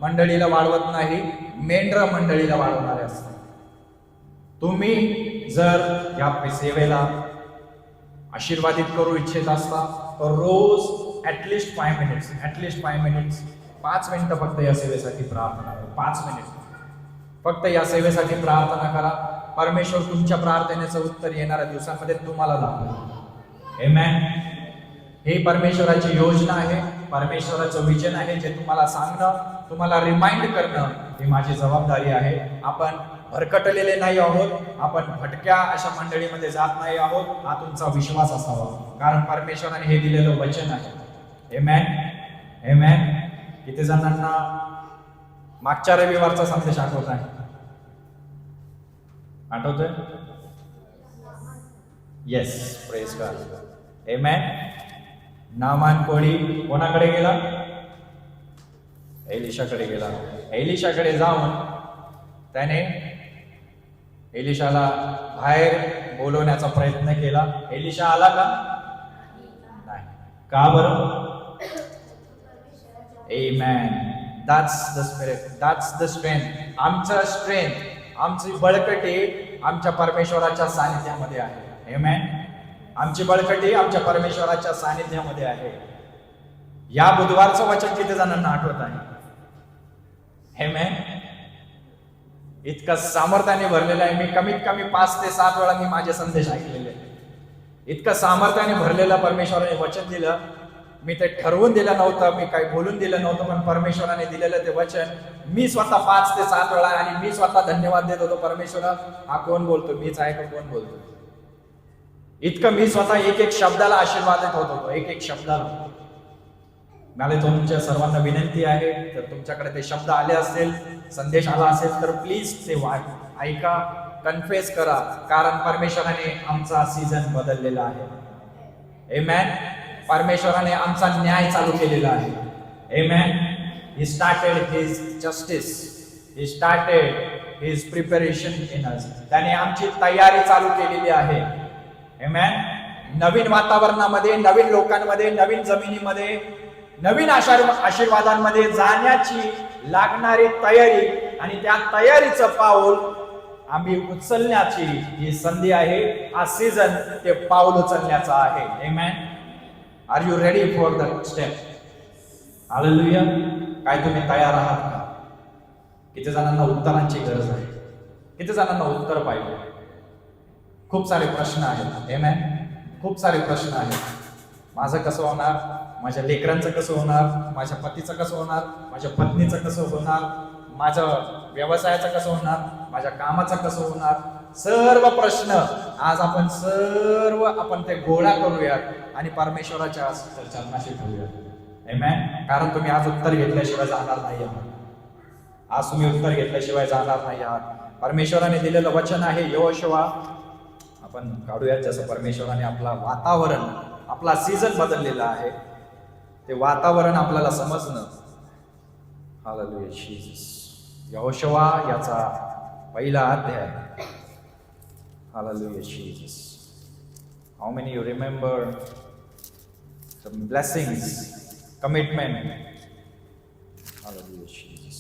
Speaker 2: मंडळीला वाढवत नाही, मेंढर मंडळीला वाढवणारे असतात. तुम्ही जर या सेवेला आशीर्वादित करू इच्छित असता तर रोज ऍटलिस्ट 5 मिनिट्स 5 मिनिटं फक्त या सेवेसाठी प्रार्थना करा. 5 मिनिट फक्त या सेवेसाठी प्रार्थना करा. परमेश्वर तुमच्या प्रार्थनेचं उत्तर येणाऱ्या दिवसांमध्ये तुम्हाला लाभेल. आमेन. हे परमेश्वराची योजना आहे, परमेश्वराचं विजन आहे जे तुम्हाला सांगणं, तुम्हाला रिमाइंड करणं ही माझी जबाबदारी आहे. आपण भरकटलेले नाही आहोत, आपण भटक्या अशा मंडळीमध्ये जात नाही आहोत. हा तुमचा विश्वास असावा, कारण परमेश्वराने हे दिलेलं वचन आहे. आमेन, आमेन. किती जणांना मागच्या रविवारचा संदेश आठवत आहे? आठवतोय? Yes, praise God. Amen. Naaman कोळी कोणाकडे गेला? एलिशाकडे गेला. एलिशाकडे जाऊन त्याने एलिशाला बाहेर बोलवण्याचा प्रयत्न केला. एलिशा आला का? नाही. का बरं? Amen. That's the spirit. That's the strength. आमचा स्ट्रेंथ, आमची बळकटी आमच्या परमेश्वराच्या सानिध्यामध्ये आहे. Amen. आमची बळकटी आमच्या परमेश्वराच्या सानिध्यामध्ये आहे. या बुधवारचं वचन किती जणांना आठवत आहे? Amen. इतकं सामर्थ्याने भरलेलं आहे. मी कमीत कमी 5 ते 7 वेळा मी माझे संदेश ऐकलेले. इतकं सामर्थ्याने भरलेलं परमेश्वराने वचन दिलं. मी ते ठरवून दिलं नव्हतं, मी काही बोलून दिलं नव्हतं, पण परमेश्वराने दिलेलं ते वचन मी स्वतः 5 ते 7 वेळा, आणि मी स्वतः धन्यवाद देत होतो. परमेश्वरा, हा कोण बोलतो? मीच आहे का कोण बोलतो? इतकं मी स्वतः एक एक शब्दाला आशीर्वाद देत होतो, एक एक शब्दाला. मला तुमच्या सर्वांना विनंती आहे, जर तुमच्याकडे ते शब्द आले असेल, संदेश आला असेल, तर प्लीज ते ऐका, कन्फेस करा, कारण परमेश्वराने आमचा सीझन बदललेला आहे. आमेन. परमेश्वराने आमचा न्याय चालू केलेला आहे. आमेन. He started his justice. He started his preparation in us. त्याने आमची तयारी चालू केलेली आहे. आमेन. नवीन वातावरणामध्ये, नवीन लोकांमध्ये, नवीन जमिनीमध्ये, नवीन आशीर्वादांमध्ये जाण्याची लागणारी तयारी, आणि त्या तयारीचं पाऊल आम्ही उचलण्याची ही संधी आहे. हा सीझन ते पाऊल उचलण्याचा आहे. Amen. Are you ready for the step? Hallelujah. काय तुम्ही तयार आहात का? किती जणांना उत्तरांची गरज आहे? किती जणांना उत्तर पाहिजे? खूप सारे प्रश्न आहेत. आमेन. खूप सारे प्रश्न आहेत. माझं कसं होणार? माझ्या लेकरांचं कसं होणार? माझ्या पतीचं कसं होणार? माझ्या पत्नीचं कसं होणार? माझ्या व्यवसायाचं कसं होणार? माझ्या कामाचं कसं होणार? सर्व प्रश्न आज आपण ते गोळा करूयात आणि परमेश्वराच्या चरणाशी ठेवूयात. आमेन. कारण तुम्ही आज उत्तर घेतल्याशिवाय जाणार नाही आहात. आज तुम्ही उत्तर घेतल्याशिवाय जाणार नाही आहात. परमेश्वराने दिलेलं वचन आहे यहोशुआ. आपण काढूयात, जसं परमेश्वराने आपला वातावरण, आपला सीझन बदललेला आहे, ते वातावरण आपल्याला समजणं. Hallelujah Jesus. यहोशुआ याचा पहिला अध्याय. Hallelujah Jesus. How many you remember some blessings, commitment? Hallelujah Jesus.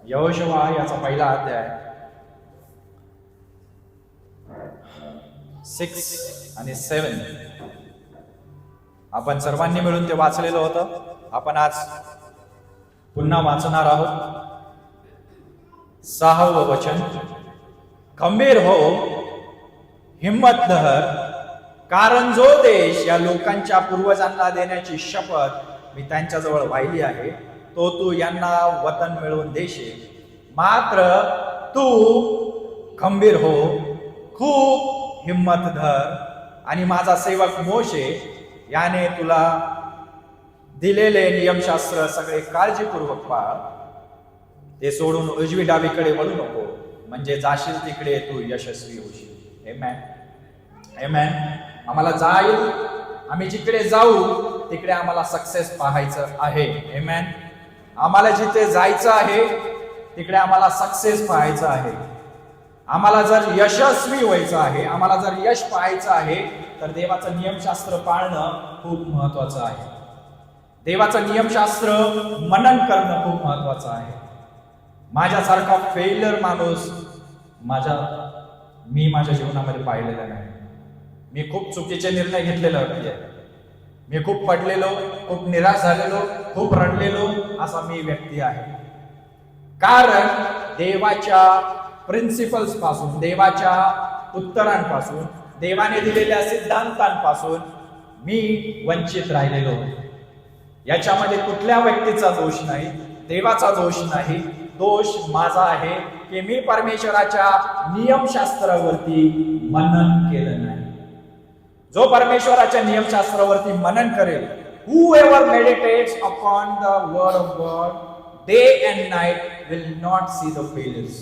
Speaker 2: Yehoshua याचा पहिला अध्याय 6 आणि 7 आपण सर्वांनी मिळून ते वाचलेलं होतं. आपण आज पुन्हा वाचणार आहोत. 6वं वचन. खंबीर हो, हिम्मत धर, कारण जो देश या लोकांच्या पूर्वजांना देण्याची शपथ मी त्यांच्याजवळ वाहिली आहे, तो तू यांना वतन मिळवून देशील. मात्र तू खंबीर हो, खूप हिम्मत धर, आणि माझा सेवक मोशे याने तुला दिलेले नियमशास्त्र सगळे काळजीपूर्वक पाळ. ते सोडून उजवी डावीकडे वळू नको, म्हणजे जाशील तिकडे तू यशस्वी होशील. आमेन. आमेन. आम्हाला जाईल, आम्ही जिकडे जाऊ तिकडे आम्हाला सक्सेस पाहायचं आहे. आमेन. आम्हाला जिथे जायचं आहे तिकडे आम्हाला सक्सेस पाहायचं आहे. आम्हाला जर यशस्वी व्हायचं आहे, आम्हाला जर यश पाहायचं आहे, तर देवाचं नियमशास्त्र पाळणं खूप महत्वाचं आहे. देवाचं नियमशास्त्र मनन करणं खूप महत्वाचं आहे. माझ्यासारखा फेल्युअर माणूस मी माझ्या जीवनामध्ये पाहिलेला नाही. मी खूप चुकीचे निर्णय घेतलेले होते. मी खूप पडलेलो, खूप निराश झालेलो, खूप रडलेलो असा मी व्यक्ती आहे. कारण देवाच्या प्रिन्सिपल्स पासून, देवाच्या उत्तरांपासून, देवाने दिलेल्या सिद्धांतांपासून मी वंचित राहिलेलो. याच्यामध्ये कुठल्या व्यक्तीचा दोष नाही, देवाचा दोष नाही, दोष माझा आहे की मी परमेश्वराच्या नियमशास्त्रावरती मनन केलं नाही. जो परमेश्वराच्या नियमशास्त्रावरती मनन करेल, whoever meditates upon the word of God day and night will not see the failures.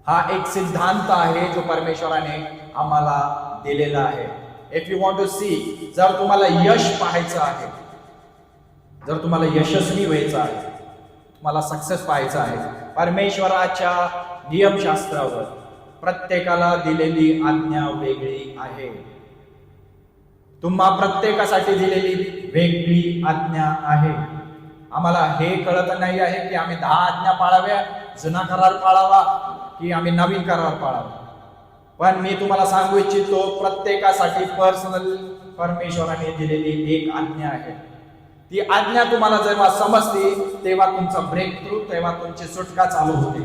Speaker 2: हा एक सिद्धांत आहे जो परमेश्वराने आम्हाला दिलेला आहे. If you want to see, जर तुम्हाला यश पाहायचं आहे, जर तुम्हाला यशस्वी व्हायचं आहे, तुम्हाला सक्सेस पाहायचं आहे, परमेश्वराच्या नियमशास्त्रावर प्रत्येकाला दिलेली आज्ञा वेगळी आहे. तुम्हा प्रत्येकासाठी दिलेली वेगळी आज्ञा आहे. आम्हाला हे कळत नाही आहे की आम्ही 10 आज्ञा पाळाव्या, जुना करार पाळावा की आम्ही नवीन करार पाळावा. पण मी तुम्हाला सांगू इच्छितो, प्रत्येकासाठी पर्सनल परमेश्वराने दिलेली एक आज्ञा आहे. ती आज्ञा तुम्हाला जेव्हा समजते तेव्हा तुमचा ब्रेक थ्रू, तेव्हा तुमची सुटका चालू होते.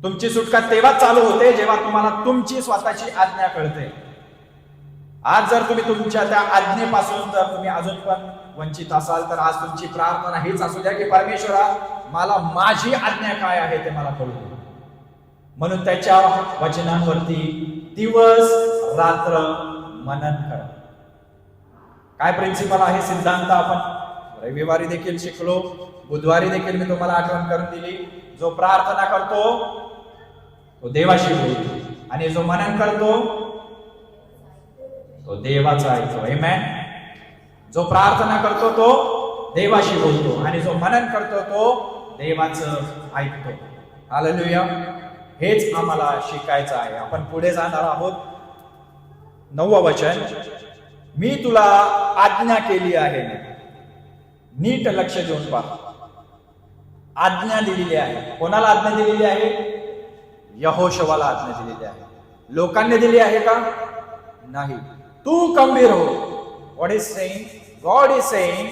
Speaker 2: तुमची सुटका तेव्हा चालू होते जेव्हा तुम्हाला तुमची स्वतःची आज्ञा कळते. आज जर तुम्ही तुमच्या त्या आज्ञेपासून जर तुम्ही अजून पण वंचित असाल, तर आज तुमची प्रार्थना हीच असू द्या की परमेश्वरा, मला माझी आज्ञा काय आहे ते मला कळू दे. म्हणून त्याच्या वचनांवरती दिवस रात्र मनन करा. काय प्रिन्सिपल आहे, सिद्धांत आपण रविवारी देखील शिकलो, बुधवारी देखील मी तुम्हाला आठवण करून दिली. जो प्रार्थना करतो तो देवाशी बोलतो, आणि जो मनन करतो तो देवाचा ऐकतो. आमेन. जो प्रार्थना करतो तो देवाशी बोलतो, आणि जो मनन करतो तो देवाचं ऐकतो. हालेलुया. हेच आम्हाला शिकायचं आहे. आपण पुढे जाणार आहोत. 9वं वचन, मी तुला आज्ञा केली आहे. नीट लक्ष देऊन पहा. आज्ञा दिलेली आहे. कोणाला आज्ञा दिलेली आहे? यहोशवाला आज्ञा दिलेली आहे. लोकांनी दिली आहे का? नाही. तू खंबीर हो. What is saying? God is saying,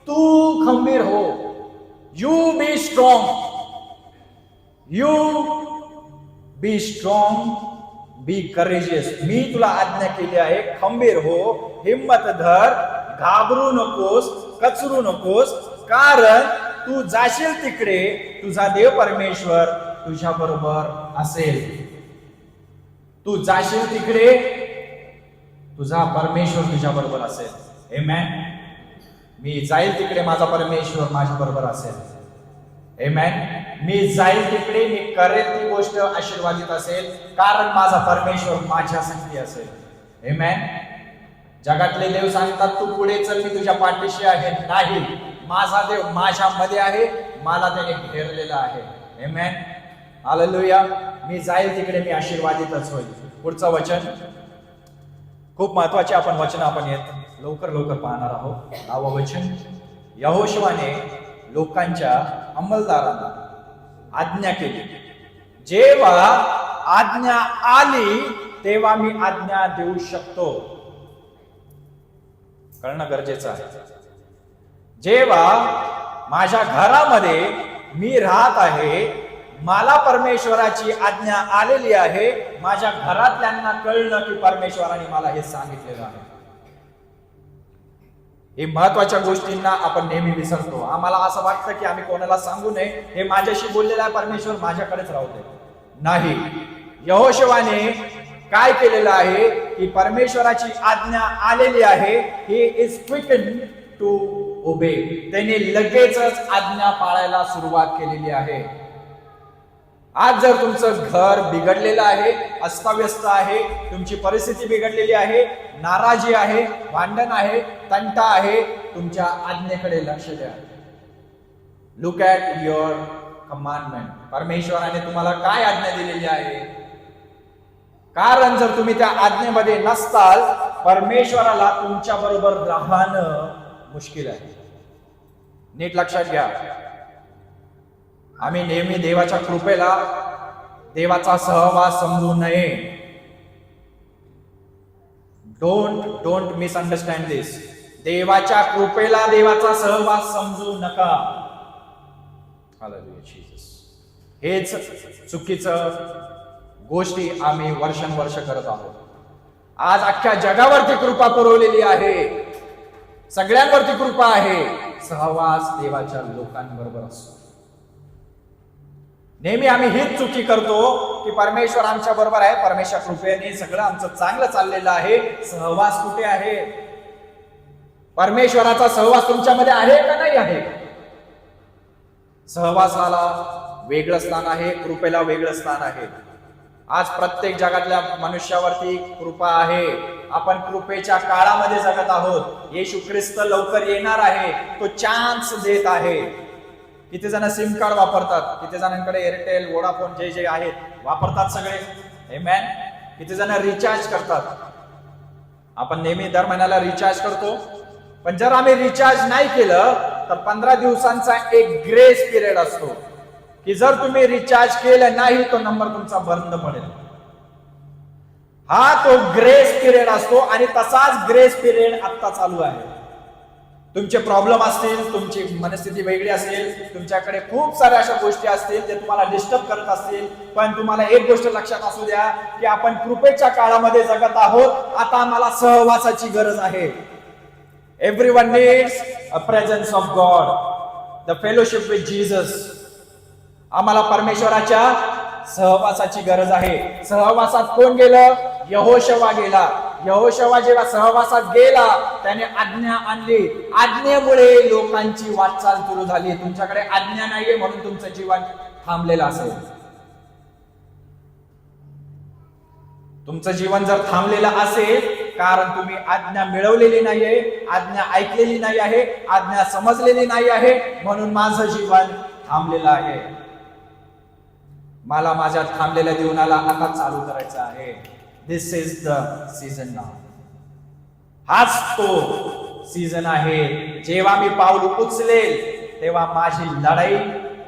Speaker 2: तू खंबीर हो. You be strong. You be strong, be courageous. मी तुला आज्ञा केली आहे, खंबीर हो, हिम्मत धर, घाबरू नकोस, कचरू नकोस, कारण तू जाशील तिकडे तुझा देव परमेश्वर तुझ्या बरोबर असेल. तू जाशील तिकडे तुझा परमेश्वर तुझ्या बरोबर असेल. आमेन. मी जाईल तिकडे माझा परमेश्वर माझ्या बरोबर असेल. आमेन. मी जाईल तिकडे, मी करेल ती गोष्ट आशीर्वादित असेल, कारण माझा परमेश्वर माझ्या संगती असेल. आमेन. जगातले देव सांगतात तू पुढे चल, मी तुझ्या पाठीशी आहे. नाही, माझा देव माझ्यामध्ये आहे, मला त्याने घेरलेला आहे. आमेन. हालेलुया. मी जाईल तिकडे मी आशीर्वादितच होईल. पुढचं वचन खूप महत्वाचे आपण येत लवकर पाहणार आहोत. 9वं वचन, यहोशवाने लोकांच्या अंमलदारांना आज्ञा केली. जेव्हा आज्ञा आली तेव्हा मी आज्ञा देऊ शकतो. कळणं गरजेचं आहे. जेव्हा माझ्या घरामध्ये मी राहत आहे, मला परमेश्वराची आज्ञा आलेली आहे, माझ्या घरातल्यांना कळलं की परमेश्वराने मला हे सांगितलेलं आहे. हे महत्वाच्या गोष्टींना आपण नेहमी विसरतो. आम्हाला असं वाटतं की आम्ही कोणाला सांगू नये, हे माझ्याशी बोललेला आहे परमेश्वर, माझ्याकडेच राहू दे. नाही. यहोशवाने काय केलेलं आहे की परमेश्वराची आज्ञा आलेली आहे, he is quicken to obey. त्याने लगेचच आज्ञा पाळायला सुरुवात केलेली आहे. आज जर तुमचं घर बिघडलेलं आहे, अस्ताव्यस्त आहे, तुमची परिस्थिती बिघडलेली आहे, नाराजी आहे, भांडण आहे, तंटा आहे, तुमच्या आज्ञेकडे लक्ष द्या. Look at your commandment. परमेश्वराने तुम्हाला काय आज्ञा दिलेली आहे? कारण जर तुम्ही त्या आज्ञेमध्ये नसताल, परमेश्वराला तुमच्या बरोबर राहणं मुश्किल आहे. नीट लक्षात घ्या. आम्ही नेहमी देवाच्या कृपेला देवाचा सहवास समजू नये. डोंट मिसअंडरस्टँड दिस. देवाच्या कृपेला देवाचा सहवास समजू नका. Hallelujah Jesus. हेच चुकीचं गोष्टी आम्ही वर्षानुवर्ष करत आहोत. आज अख्ख्या जगावरती कृपा पुरवलेली आहे, सगळ्यांवरती कृपा आहे, सहवास देवाच्या लोकांबरोबर असतो. नेहमी आम्ही हीच चुकी करतो की परमेश्वर आमच्या बरोबर आहे, परमेश्वर कृपेने सगळं आमचं चांगलं चाललेलं आहे, सहवास कुठे आहे? परमेश्वराचा सहवास तुमच्यामध्ये आहे का नाही आहे? सहवासाला वेगळं स्थान आहे, कृपेला वेगळं स्थान आहे. आज प्रत्येक जगातल्या मनुष्यावरती कृपा आहे. आपण कृपेच्या काळामध्ये जगत आहोत. येशू ख्रिस्त लवकर येणार आहे, तो चान्स देत आहे. किती जण सिम कार्ड वापरतात, किती जणांकडे एअरटेल, वोडाफोन जे जे आहेत वापरतात सगळे. आमेन. किती जण रिचार्ज करतात. आपण नेहमी दर महिन्याला रिचार्ज करतो, पण जर आम्ही रिचार्ज नाही केलं तर 15 दिवसांचा एक ग्रेस पिरियड असतो की जर तुम्ही रिचार्ज केलं नाही तो नंबर तुमचा बंद पडेल. हा तो ग्रेस पिरियड असतो आणि तसाच ग्रेस पिरियड आता चालू आहे. तुमचे प्रॉब्लेम असतील, तुमची मनस्थिती वेगळी असेल, तुमच्याकडे खूप साऱ्या अशा गोष्टी असतील जे तुम्हाला डिस्टर्ब करत असतील, पण तुम्हाला एक गोष्ट लक्षात असू द्या की आपण कृपेच्या काळामध्ये जगत आहोत. आता आम्हाला सहवासाची गरज आहे. Everyone needs a presence of God, the fellowship with Jesus. आम्हाला परमेश्वराच्या सहवासाची गरज आहे. सहवासात कोण गेलं? यहोशवा गेला. यहोशवा जेव्हा सहवासात गेला त्याने आज्ञा आणली. आज्ञेमुळे लोकांची वाटचाल सुरू झाली. तुमच्याकडे आज्ञा नाहीये म्हणून तुमचं जीवन थांबलेलं असेल. तुमचं जीवन जर थांबलेलं असेल कारण तुम्ही आज्ञा मिळवलेली नाहीये, आज्ञा ऐकलेली नाही आहे, आज्ञा समजलेली नाही आहे, म्हणून माझं जीवन थांबलेलं आहे. मला माझ्या थांबलेल्या जीवनाला आता चालू करायचं आहे. दिस इज द सीझन नाउ. हाच तो सीझन आहे. जेव्हा मी पाऊल उचलेल तेव्हा माझी लढाई,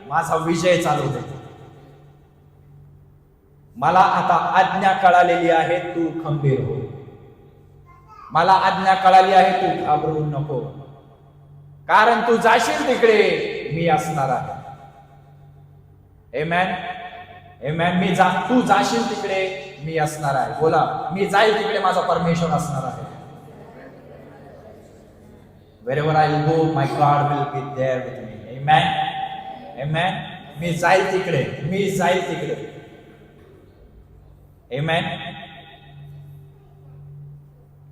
Speaker 2: माझा विजय चालू होईल. मला आता आज्ञा कळालेली आहे, तू खंबीर हो. मला आज्ञा कळाली आहे, तू घाबरू नको, कारण तू जाशील तिकडे मी असणार आहे. आमेन. आमेन. तू जाशील तिकडे मी असणार आहे. बोला, मी जाईल तिकडे माझा परमेश्वर असणार आहे. Wherever I will go, my God will be there with me. Amen. Amen. मी जाईल तिकडे, मी जाईल तिकडे. Amen.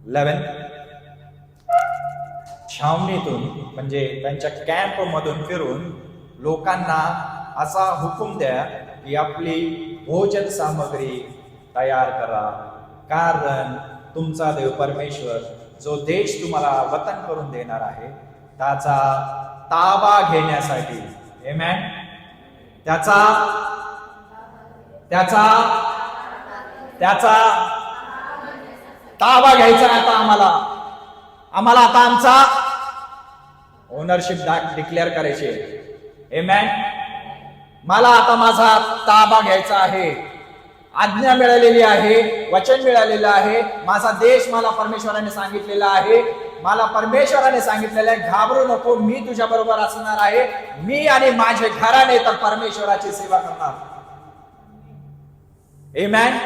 Speaker 2: 11 छावणीतून म्हणजे त्यांच्या कॅम्प मधून फिरून लोकांना असा हुकूम द्या की आपली भोजन सामग्री तयार करा, कारण तुमचा देव परमेश्वर जो देश तुम्हाला वतन करून देणार आहे त्याचा ताबा घेण्यासाठी, आमेन, त्याचा ताबा घ्यायचा आता आम्हाला आता आमचा ओनरशिप डिक्लेअर करायची आहे. आमेन. मला आता माझा ताबा घ्यायचा आहे. आज्ञा मिळालेली आहे, वचन मिळालेलं आहे. माझा देश मला परमेश्वराने सांगितलेला आहे. मला परमेश्वराने सांगितलेलं आहे, घाबरू नको, मी तुझ्या बरोबर असणार आहे. मी आणि माझे घराणे तर परमेश्वराची सेवा करणार. आमेन.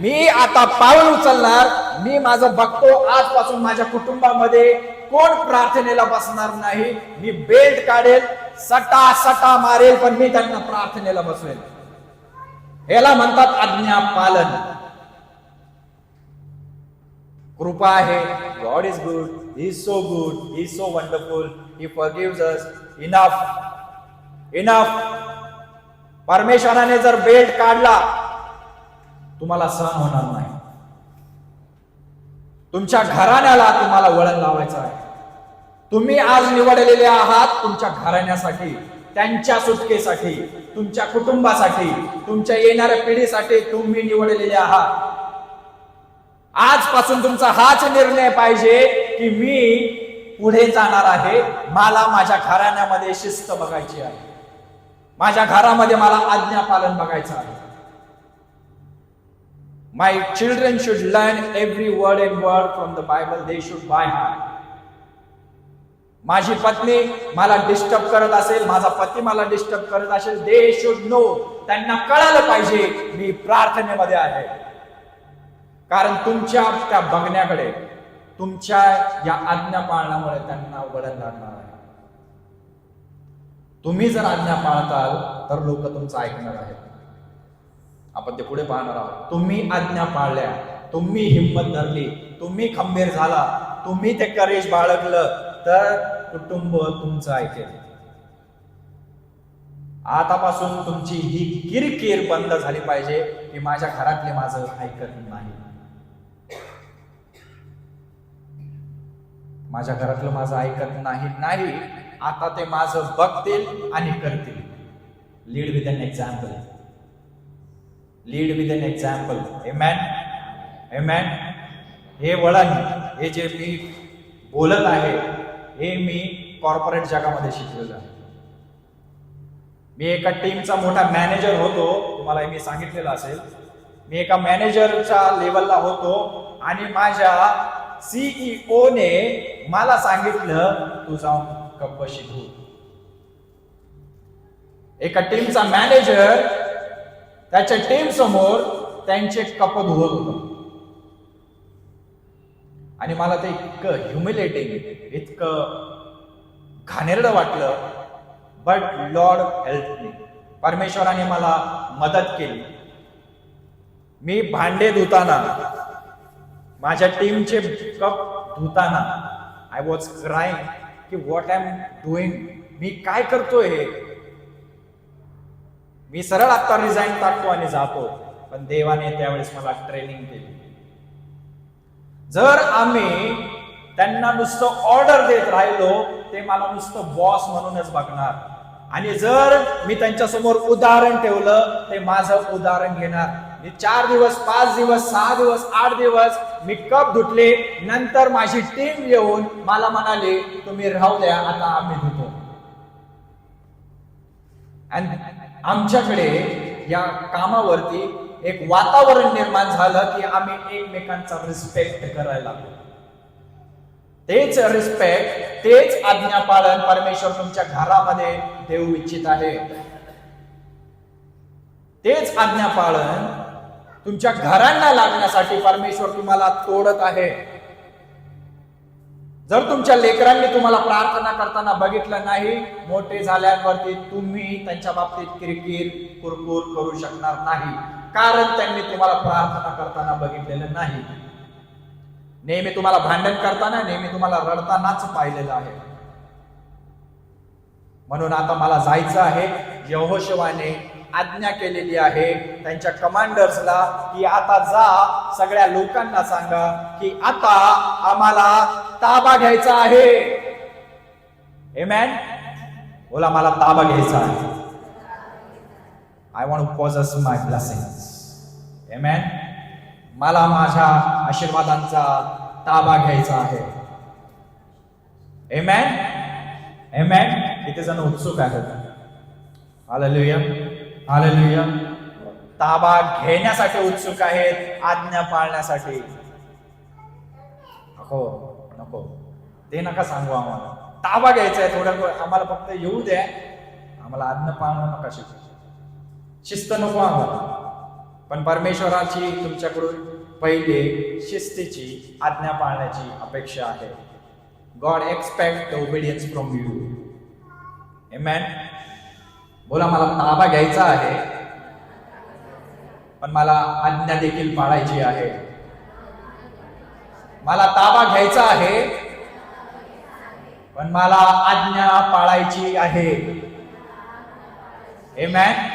Speaker 2: मी आता पाऊल उचलणार. मी माझं बघतो आजपासून माझ्या कुटुंबामध्ये कोण प्रार्थनेला बसणार नाही. मी बेल्ट काढेल, सटा मारेल, पण मी त्यांना प्रार्थनेला बसवेल. याला म्हणतात आज्ञा पालन. कृपा आहे. God is good, he is so good, he is so wonderful, he forgives us. Enough. परमेश्वराने जर बेल्ट काढला तुम्हाला सहन होणार नाही. तुमच्या घराण्याला तुम्हाला वळण लावायचं आहे. तुम्ही आज निवडलेले आहात तुमच्या घराण्यासाठी, त्यांच्या सुटकेसाठी, तुमच्या कुटुंबासाठी, तुमच्या येणाऱ्या पिढीसाठी तुम्ही निवडलेले आहात. आजपासून तुमचा हाच निर्णय पाहिजे की मी पुढे जाणार आहे. मला माझ्या घराण्यामध्ये शिस्त बघायची आहे. माझ्या घरामध्ये मला आज्ञा पालन बघायचं आहे. My children should learn every word and word from the Bible. They should by heart. माझी पत्नी मला डिस्टर्ब करत असेल, माझा पती मला डिस्टर्ब करत असेल, they should know. त्यांना कळालं पाहिजे मी प्रार्थनेमध्ये आहे. कारण तुमच्या त्या बघण्याकडे, तुमच्या या आज्ञा पाळण्यामुळे त्यांना वळण लागणार आहे. तुम्ही जर आज्ञा पाळताल तर लोक तुमचं ऐकणार आहेत. आपण ते पुढे पाहणार आहोत. तुम्ही आज्ञा पाळल्या, तुम्ही हिंमत धरली, तुम्ही खंबीर झाला, तुम्ही ते करेज बाळगलं तर कुटुंब तुमचं ऐकेल. आतापासून तुमची ही किरकिर बंद झाली पाहिजे की माझ्या घरातले माझं ऐकत नाही, माझ्या घरातलं माझं ऐकत नाही. आता ते माझं बघतील आणि करतील. Lead with an example. Lead with an example. Amen. Amen. हे वळण, हे जे मी बोलत आहे हे मी कॉर्पोरेट जगामध्ये शिकलेलं आहे. मी एका टीमचा मोठा मॅनेजर होतो, तुम्हाला मी सांगितलेलं असेल. मी एका मॅनेजरच्या लेवलला होतो आणि माझ्या CEO ने मला सांगितलं तू जाऊन कप शिकू. एका टीमचा मॅनेजर त्याच्या टीम समोर त्यांचे कप धुवत होता आणि मला ते इतकं ह्युमिलेटिंग, इतकं घाणेरडं वाटलं. But Lord help me. परमेश्वराने मला मदत केली. मी भांडे धुताना, माझ्या टीमचे कप धुताना आय वॉज क्राईंग की व्हॉट आय एम डुईंग. मी काय करतोय हे. मी सरळ आता रिझाईन टाकतो आणि जातो. पण देवाने त्यावेळेस मला ट्रेनिंग केली. जर आम्ही त्यांना नुसतं ऑर्डर देत राहिलो ते मला नुसतं बॉस म्हणूनच बघणार, आणि जर मी त्यांच्या समोर उदाहरण ठेवलं ते माझं उदाहरण घेणार. मी 4 दिवस, 5 दिवस, 6 दिवस, 8 दिवस मी कप धुतले. नंतर माझी टीम येऊन मला म्हणाले तुम्ही राहू द्या, आता आम्ही धुतो. आणि आमच्याकडे या कामावरती एक वातावरण निर्माण झालं की आम्ही एकमेकांचा रिस्पेक्ट करायला लागलो. तेच रिस्पेक्ट, तेच आज्ञापालन परमेश्वर तुमच्या घरामध्ये देऊ इच्छित आहे. तेच आज्ञापालन तुमच्या घरांना लागण्यासाठी परमेश्वर तुम्हाला तोडत आहे. जर तुमच्या लेकरांनी तुम्हाला प्रार्थना करताना बघितलं नाही, मोठे झाल्यावरती तुम्ही त्यांच्या बाबतीत किरकिर कुरकुर करू शकणार नाही, कारण त्यांनी तुम्हाला प्रार्थना करताना बघितलेलं नाही. नेहमी तुम्हाला भांडण करताना, नेहमी तुम्हाला रडतानाच पाहिलेलं आहे. म्हणून आता मला जायचं आहे. यहोशुवाने आज्ञा केलेली आहे त्यांच्या कमांडर्सला की आता जा, सगळ्या लोकांना सांगा की आता आम्हाला ताबा घ्यायचा आहे. आमेन. बोला मला ताबा घ्यायचा आहे. I want to possess my blessings. Amen. मला माझ्या आशीर्वादांचा ताबा घ्यायचा आहे. आमेन. आमेन. किती जण उत्सुक आहेत. हालेलुया. हालेलुया. ताबा घेण्यासाठी उत्सुक आहेत, आज्ञा पाळण्यासाठी नको नको ते नका सांगू. आम्हाला ताबा घ्यायचा आहे, थोडं आम्हाला फक्त येऊ द्या, आम्हाला आज्ञा पाळणं नका शिकू, शिस्त नको आम्हाला. पण परमेश्वराची तुमच्याकडून पहिले शिस्तीची, आज्ञा पाळण्याची अपेक्षा आहे. God expect the obedience from you. Amen. बोला मला ताबा घ्यायचा आहे, पण मला आज्ञा देखील पाळायची आहे. मला ताबा घ्यायचा आहे, पण मला आज्ञा पाळायची आहे. आमेन.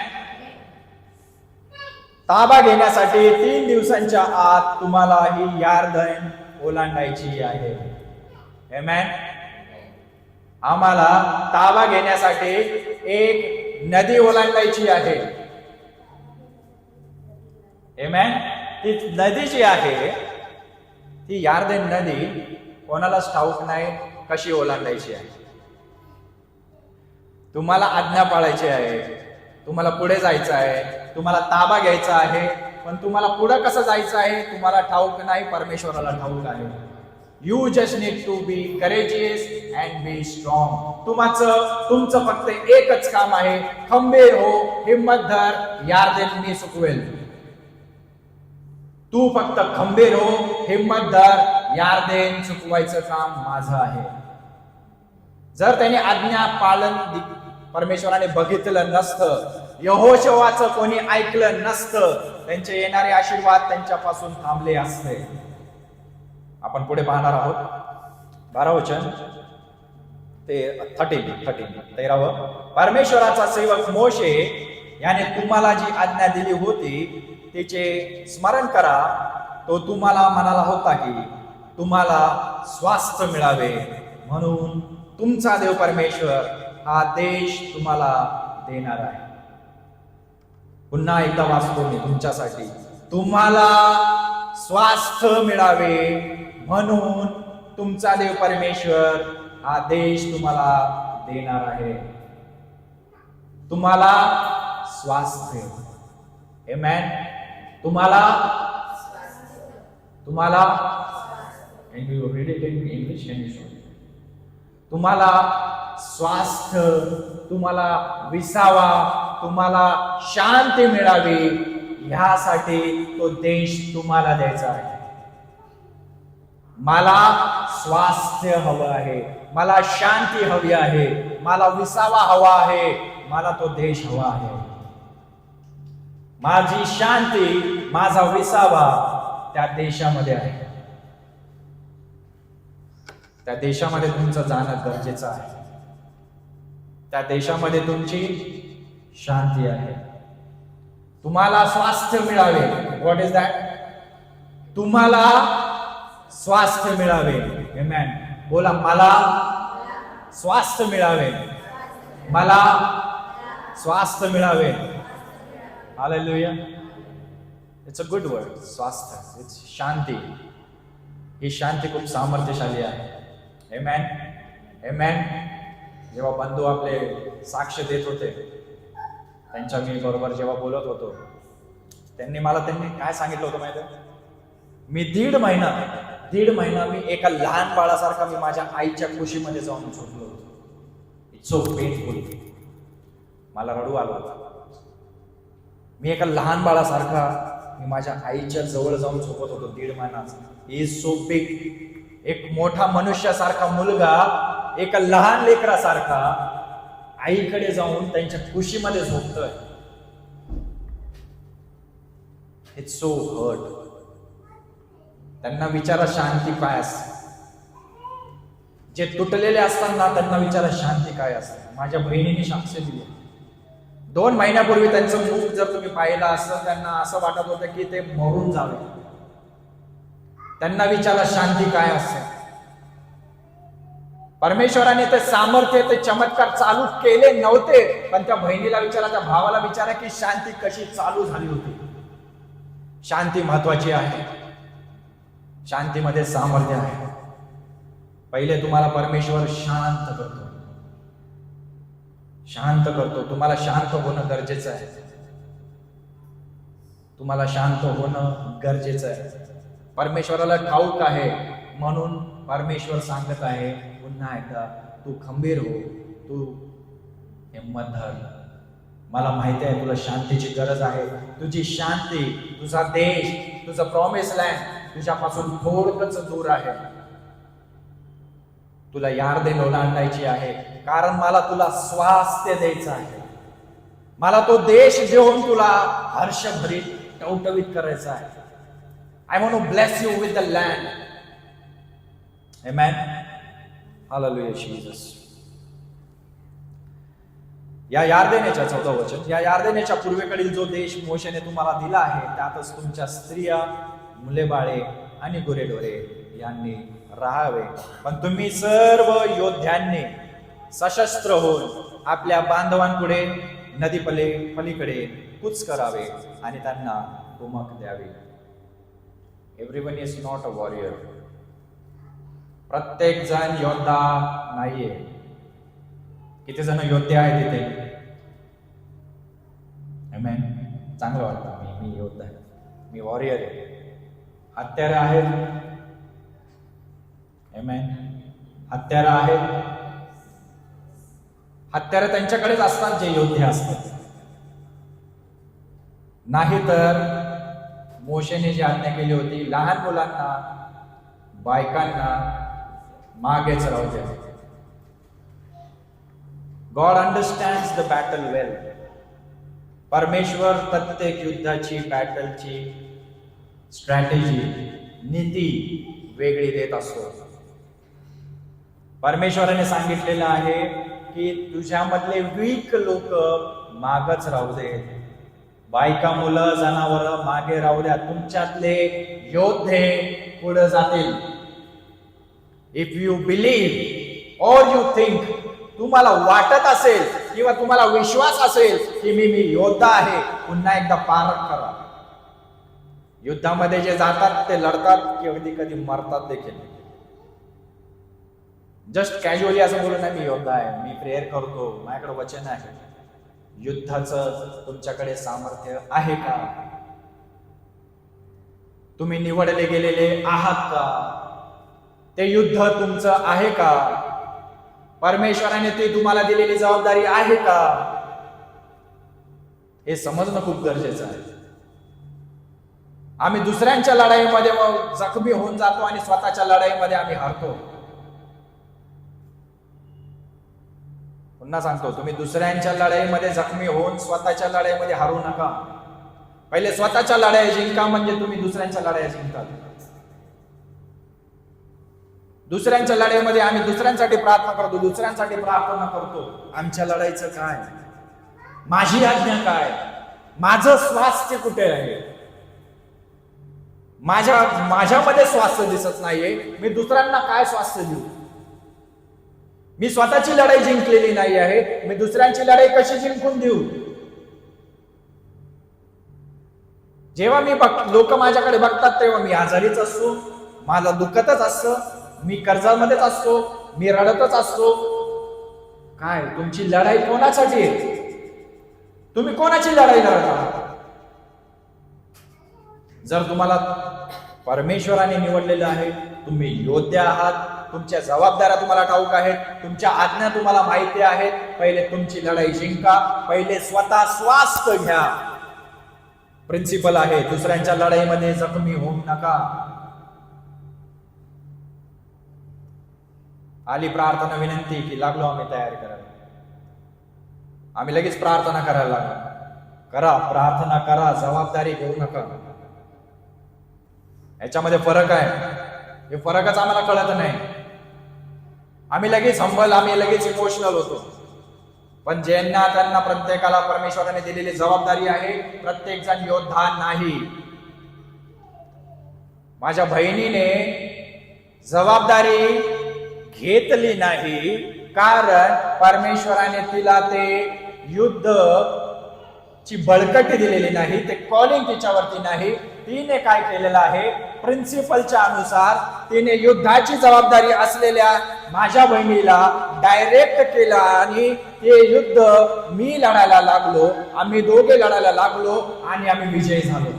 Speaker 2: ताबा घेण्यासाठी 3 दिवसांच्या आत तुम्हाला ही यार्दन ओलांडायची आहे. आमेन. आम्हाला ताबा घेण्यासाठी एक नदी ओलांडायची आहे. आमेन. ती नदी जी आहे ती यार्दन नदी कोणालाच ठाऊक नाही कशी ओलांडायची आहे. तुम्हाला आज्ञा पाळायची आहे, तुम्हाला पुढे जायचं आहे, तुम्हाला ताबा घ्यायचा आहे, पण तुम्हाला पुढे कसं जायचं आहे तुम्हाला ठाऊक नाही, परमेश्वराला ठाऊक आहे. You just need to be courageous and be strong. तुमचं फक्त एकच काम आहे, खंबीर हो, हिम्मत धर, यार्दन मी सुकवेल. तू फक्त खंबीर हो, हिम्मत धर, यार्दन चुकवायचं काम माझं आहे. जर त्याने आज्ञा पालन परमेश्वराने बघितलं नसतं, यहोशुआचं कोणी ऐकलं नसतं, त्यांचे येणारे आशीर्वाद त्यांच्यापासून थांबले असते. आपण पुढे पाहणार आहोत 12 वचन ते 13. परमेश्वराचा सेवक मोशे याने तुम्हाला जी आज्ञा दिली होती तिचे स्मरण करा. तो तुम्हाला म्हणाला होता की तुम्हाला स्वास्थ्य मिळावे म्हणून तुमचा देव परमेश्वर हा देश तुम्हाला देणार आहे. पुन्हा एकदा वाचतो मी तुमच्यासाठी. तुम्हाला स्वास्थ्य मिळावे म्हणून तुमचा देव परमेश्वर हा देश तुम्हाला देणार आहे. तुम्हाला स्वास्थ्य. आमेन. तुम्हाला and you read it in English, can you show it? तुम्हाला स्वास्थ्य, तुम्हाला विसावा, तुम्हाला शांती मिळावी ह्यासाठी तो देश तुम्हाला द्यायचा आहे. मला स्वास्थ्य हवं आहे, मला शांती हवी आहे, मला विसावा हवा आहे, मला तो देश हवा आहे. माझी शांती, माझा विसावा त्या देशामध्ये आहे. त्या देशामध्ये तुमचं जाणं गरजेचं आहे. त्या देशामध्ये तुमची शांती आहे. तुम्हाला स्वास्थ्य मिळावे. What is that? तुम्हाला स्वास्थ्य मिळावे. आमेन. बोला, मला स्वास्थ्य मिळावे. मला स्वास्थ्य मिळावे. Hallelujah. It's a good word. स्वास्थ्य, इट्स शांती. ही शांती खूप सामर्थ्यशाली आहे. आमेन. आमेन. जेव्हा बंधू आपले साक्ष देत होते, त्यांच्या मी बरोबर जेव्हा बोलत होतो, त्यांनी काय सांगितलं होतं माहिती आहे? मी दीड महिना मी एका लहान बाळासारखा मी माझ्या आईच्या कुशीमध्ये जाऊन झोपलो होतो. It's so painful. मला रडू आलं होतं. मी एका लहान बाळासारखा मी माझ्या आईच्या जवळ जाऊन झोपत होतो 1.5 महिन्याचा. Is so big. एक मोठा मनुष्यासारखा मुलगा एका लहान लेकरासारखा आईकडे जाऊन त्यांच्या कुशीमध्ये झोपतोय. It's so hurt. त्यांना विचारा शांती काय असते. जे तुटलेले असतात ना, त्यांना विचारा शांती काय असते. माझ्या बहिणीने साक्ष दिली. 2 महिन्यापूर्वी त्यांचं मुख जर तुम्ही पाहिलं असतं, त्यांना असं वाटत होतं की ते मरून जावे. त्यांना विचारा शांती काय असते. परमेश्वराने ते सामर्थ्य, ते चमत्कार चालू केले नव्हते, पण त्या बहिणीला विचारा, त्या भावाला विचारा की शांती कशी चालू झाली होती. शांती महत्वाची आहे. शांतीमध्ये सामर्थ्य आहे. पहिले तुम्हाला परमेश्वर शांत करतो. तुम्हाला शांत होणं गरजेचं आहे. तुम्हाला शांत होणं गरजेचं आहे. परमेश्वराला ठाऊक आहे, म्हणून परमेश्वर सांगत आहे पुन्हा एकदा, तू खंबीर हो, तू हिम्मत धर. मला माहिती आहे तुला शांतीची गरज आहे. तुझी शांती, तुझा देश, तुझा प्रॉमिस लँड तुझ्यापासून थोडंच दूर आहे. तुला यार्देन ओलांडायची आहे, कारण मला तुला स्वास्थ्य द्यायचं आहे. मला तो देश घेऊन तुला हर्षभरीत टवटवीत करायचा आहे. I want to bless you with the land. Amen. Hallelujah, Jesus. या यार्देनेच्या 14 वचन, या यार्देनेच्या पूर्वेकडील जो देश मोशेने तुम्हाला दिला आहे, त्यातच तुमच्या स्त्रिया, मुले बाळे आणि गुरेढोरे यांनी राहावे. पण तुम्ही सर्व योद्ध्यांनी सशस्त्र होऊन आपल्या बांधवांपुढे नदी पलीकडे कूच करावे आणि त्यांना कुमक द्यावी. Everyone is not a warrior. प्रत्येक जण योद्धा नाहीये. किती जण योद्धे आहेत तिथे? आमेन. चांगलं वाटतं. मी योद्धा आहे, मी वॉरियर आहे. हत्यारं आहेत. आमेन. हत्यारं आहेत. हत्यारं त्यांच्याकडेच असतात जे योद्धे असतात. नाहीतर मोशेने जी आज्ञा केली होती, लहान मुलांना, बायकांना मागेच राहू द्या. गॉड अंडरस्टँड्स द बॅटल वेल. परमेश्वर प्रत्येक युद्धाची, बॅटलची स्ट्रॅटेजी, नीती वेगळी देत असतो. परमेश्वराने सांगितलेलं आहे की तुझ्यामधले वीक लोक मागच राहू दे, बायका, मुलं, जनावर मागे राहू द्या, तुमच्यातले योद्धे पुढे जातील. इफ यू बिलीव्ह और यू थिंक, तुम्हाला वाटत असेल किंवा तुम्हाला विश्वास असेल की मी योद्धा आहे, पुन्हा एकदा पारख करा. युद्धामध्ये जे जातात ते लढतात, कधी कधी मरतात देखील. जस्ट कॅज्युअली असं बोलू नाही मी योद्धा आहे, मी प्रेयर करतो, माझ्याकडे वचन आहे. युद्धाचं तुमच्याकडे सामर्थ्य आहे का? तुम्ही निवडले गेलेले आहात का? ते युद्ध तुमचं आहे का? परमेश्वराने ते तुम्हाला दिलेली जबाबदारी आहे का? हे समजणं खूप गरजेचं आहे. आम्ही दुसऱ्यांच्या लढाईमध्ये जखमी होऊन जातो आणि स्वतःच्या लढाईमध्ये आम्ही हारतो. पुन्हा सांगतो, तुम्ही दुसऱ्यांच्या लढाईमध्ये जखमी होऊन स्वतःच्या लढाईमध्ये हारू नका. पहिले स्वतःच्या लढाई जिंका, म्हणजे तुम्ही दुसऱ्यांच्या लढाई जिंकाल. दुसऱ्यांच्या लढाईमध्ये आम्ही दुसऱ्यांसाठी प्रार्थना करतो, दुसऱ्यांसाठी प्रार्थना करतो. आमच्या लढाईचं काय? माझी आज्ञा काय? माझं स्वास्थ्य कुठे आहे? माझ्यामध्ये स्वास्थ्य दिसत नाहीये, मी दुसऱ्यांना काय स्वास्थ्य देऊ? मी स्वतःची लढाई जिंकलेली नाही आहे, मी दुसऱ्यांची लढाई कशी जिंकून देऊ? जेव्हा लोक माझ्याकडे बघतात तेव्हा मी आजारीच असतो, मला दुखतच असतं, मी कर्जामध्येच असतो, मी रडतच असतो. काय तुमची लढाई कोणासाठी आहे? तुम्ही कोणाची लढाई लढत आहात? जर तुम्हाला परमेश्वराने निवडलेलं आहे, तुम्ही योद्धे आहात, तुमच्या जबाबदाऱ्या तुम्हाला ठाऊक आहेत, तुमच्या आज्ञा तुम्हाला माहिती आहेत, पहिले तुमची लढाई जिंका, पहिले स्वतः स्वास्थ्य घ्या. प्रिन्सिपल आहे, दुसऱ्यांच्या लढाईमध्ये जखमी होऊ नका. आली प्रार्थना विनंती की लागलो आम्ही तयारी करायला. आम्ही लगेच प्रार्थना करायला लागलो. करा, प्रार्थना करा, जबाबदारी घेऊ नका. याच्यामध्ये फरक आहे. हे फरकच आम्हाला कळत नाही. आम्ही लगेच हंबल, आम्ही लगेच इमोशनल होतो. पण ज्यांना त्यांना प्रत्येकाला परमेश्वराने दिलेली जबाबदारी आहे, प्रत्येक जण योद्धा नाही. माझ्या बहिणीने जबाबदारी घेतली नाही, कारण परमेश्वराने तिला ते युद्ध ची बळकटी दिलेली नाही, ते कॉलिंग तिच्यावरती नाही. तिने काय केलेलं आहे, प्रिन्सिपलच्या अनुसार तिने युद्धाची जबाबदारी असलेल्या माझ्या बहिणीला डायरेक्ट केला आणि ते युद्ध मी लढायला लागलो, आम्ही दोघे लढायला लागलो आणि आम्ही विजयी झालो.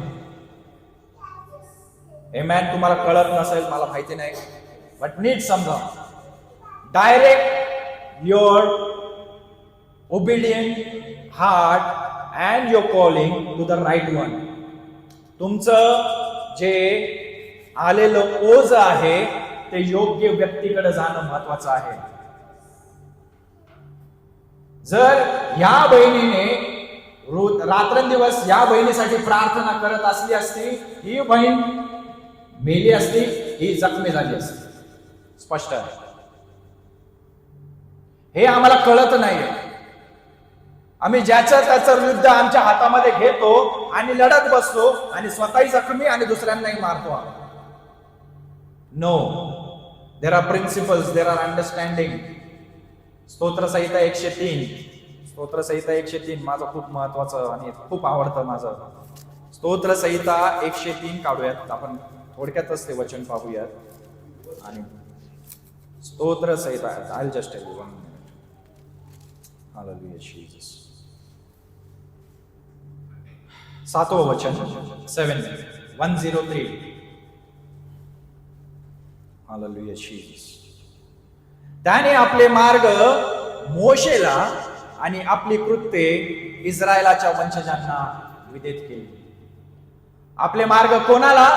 Speaker 2: आमेन. तुम्हाला कळत नसेल, मला माहिती नाही, बट नीट समजा. Direct your obedient heart and your calling to the right one. तुमचं जे आलेलं ओझ आहे ते योग्य व्यक्तीकडे जाणं महत्वाचं आहे. जर या बहिणीने रात्रंदिवस या बहिणीसाठी प्रार्थना करत असली असती, ही बहीण मेली असती, ही जखमी झाली असती. स्पष्ट आहे. हे आम्हाला कळत नाहीये. आम्ही ज्याचं त्याचं युद्ध आमच्या हातामध्ये घेतो आणि लढत बसतो आणि स्वतःही जखमी आणि दुसऱ्यांनाही मारतो. No, there are principles, there are understanding. स्तोत्रसंहिता 103, स्तोत्रसंहिता 103 माझं खूप महत्वाचं आणि खूप आवडतं माझं. स्तोत्रसंहिता 103 काढूयात आपण, थोडक्यातच ते वचन पाहूयात. आणि स्तोत्रसंहिता, I will just tell you 1 minute. Hallelujah Jesus. 7वं वचन 103. Hallelujah Jesus. त्याने आपले मार्ग मोशेला आणि आपली कृत्ये इस्रायलाच्या वंशजांना विदित केली. आपले मार्ग कोणाला?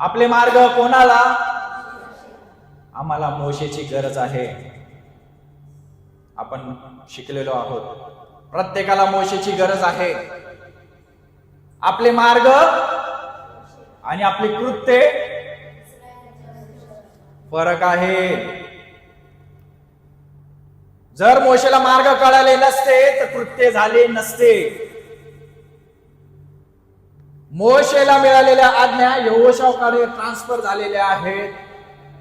Speaker 2: आपले मार्ग कोणाला? आम्हाला मोशेची गरज आहे. आपण शिकलेलो आहोत. प्रत्येकाला मोशेची गरज आहे. आपले मार्ग आणि आपली कृत्ये फरक आहे. जर मोशेला मार्ग कळाले नसते तर कृत्य झाले नसते. मोशेला मिळालेल्या आज्ञा यहोशूआकडे ट्रान्सफर झालेल्या आहेत.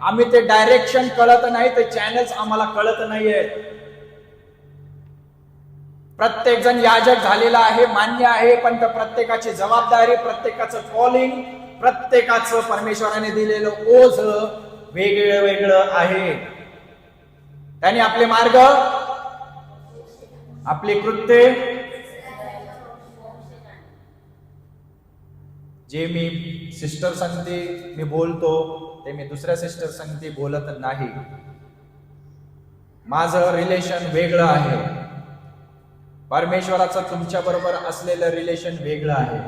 Speaker 2: आम्ही ते डायरेक्शन कळत नाही, ते चॅनल्स आम्हाला कळत नाहीये. प्रत्येक जण याजक झालेला आहे, मान्य आहे, पण प्रत्येकाची जबाबदारी, प्रत्येकाचं कॉलिंग, प्रत्येकाचं परमेश्वराने दिलेलं ओझ वेगळं वेगळं आहे. त्याने आपले मार्ग, आपली कृत्ये, जे मी सिस्टर संगती मी बोलतो ते मी दुसऱ्या सिस्टर संगती बोलत नाही. माझं रिलेशन वेगळं आहे. परमेश्वराचं तुमच्या बरोबर असलेलं रिलेशन वेगळं आहे.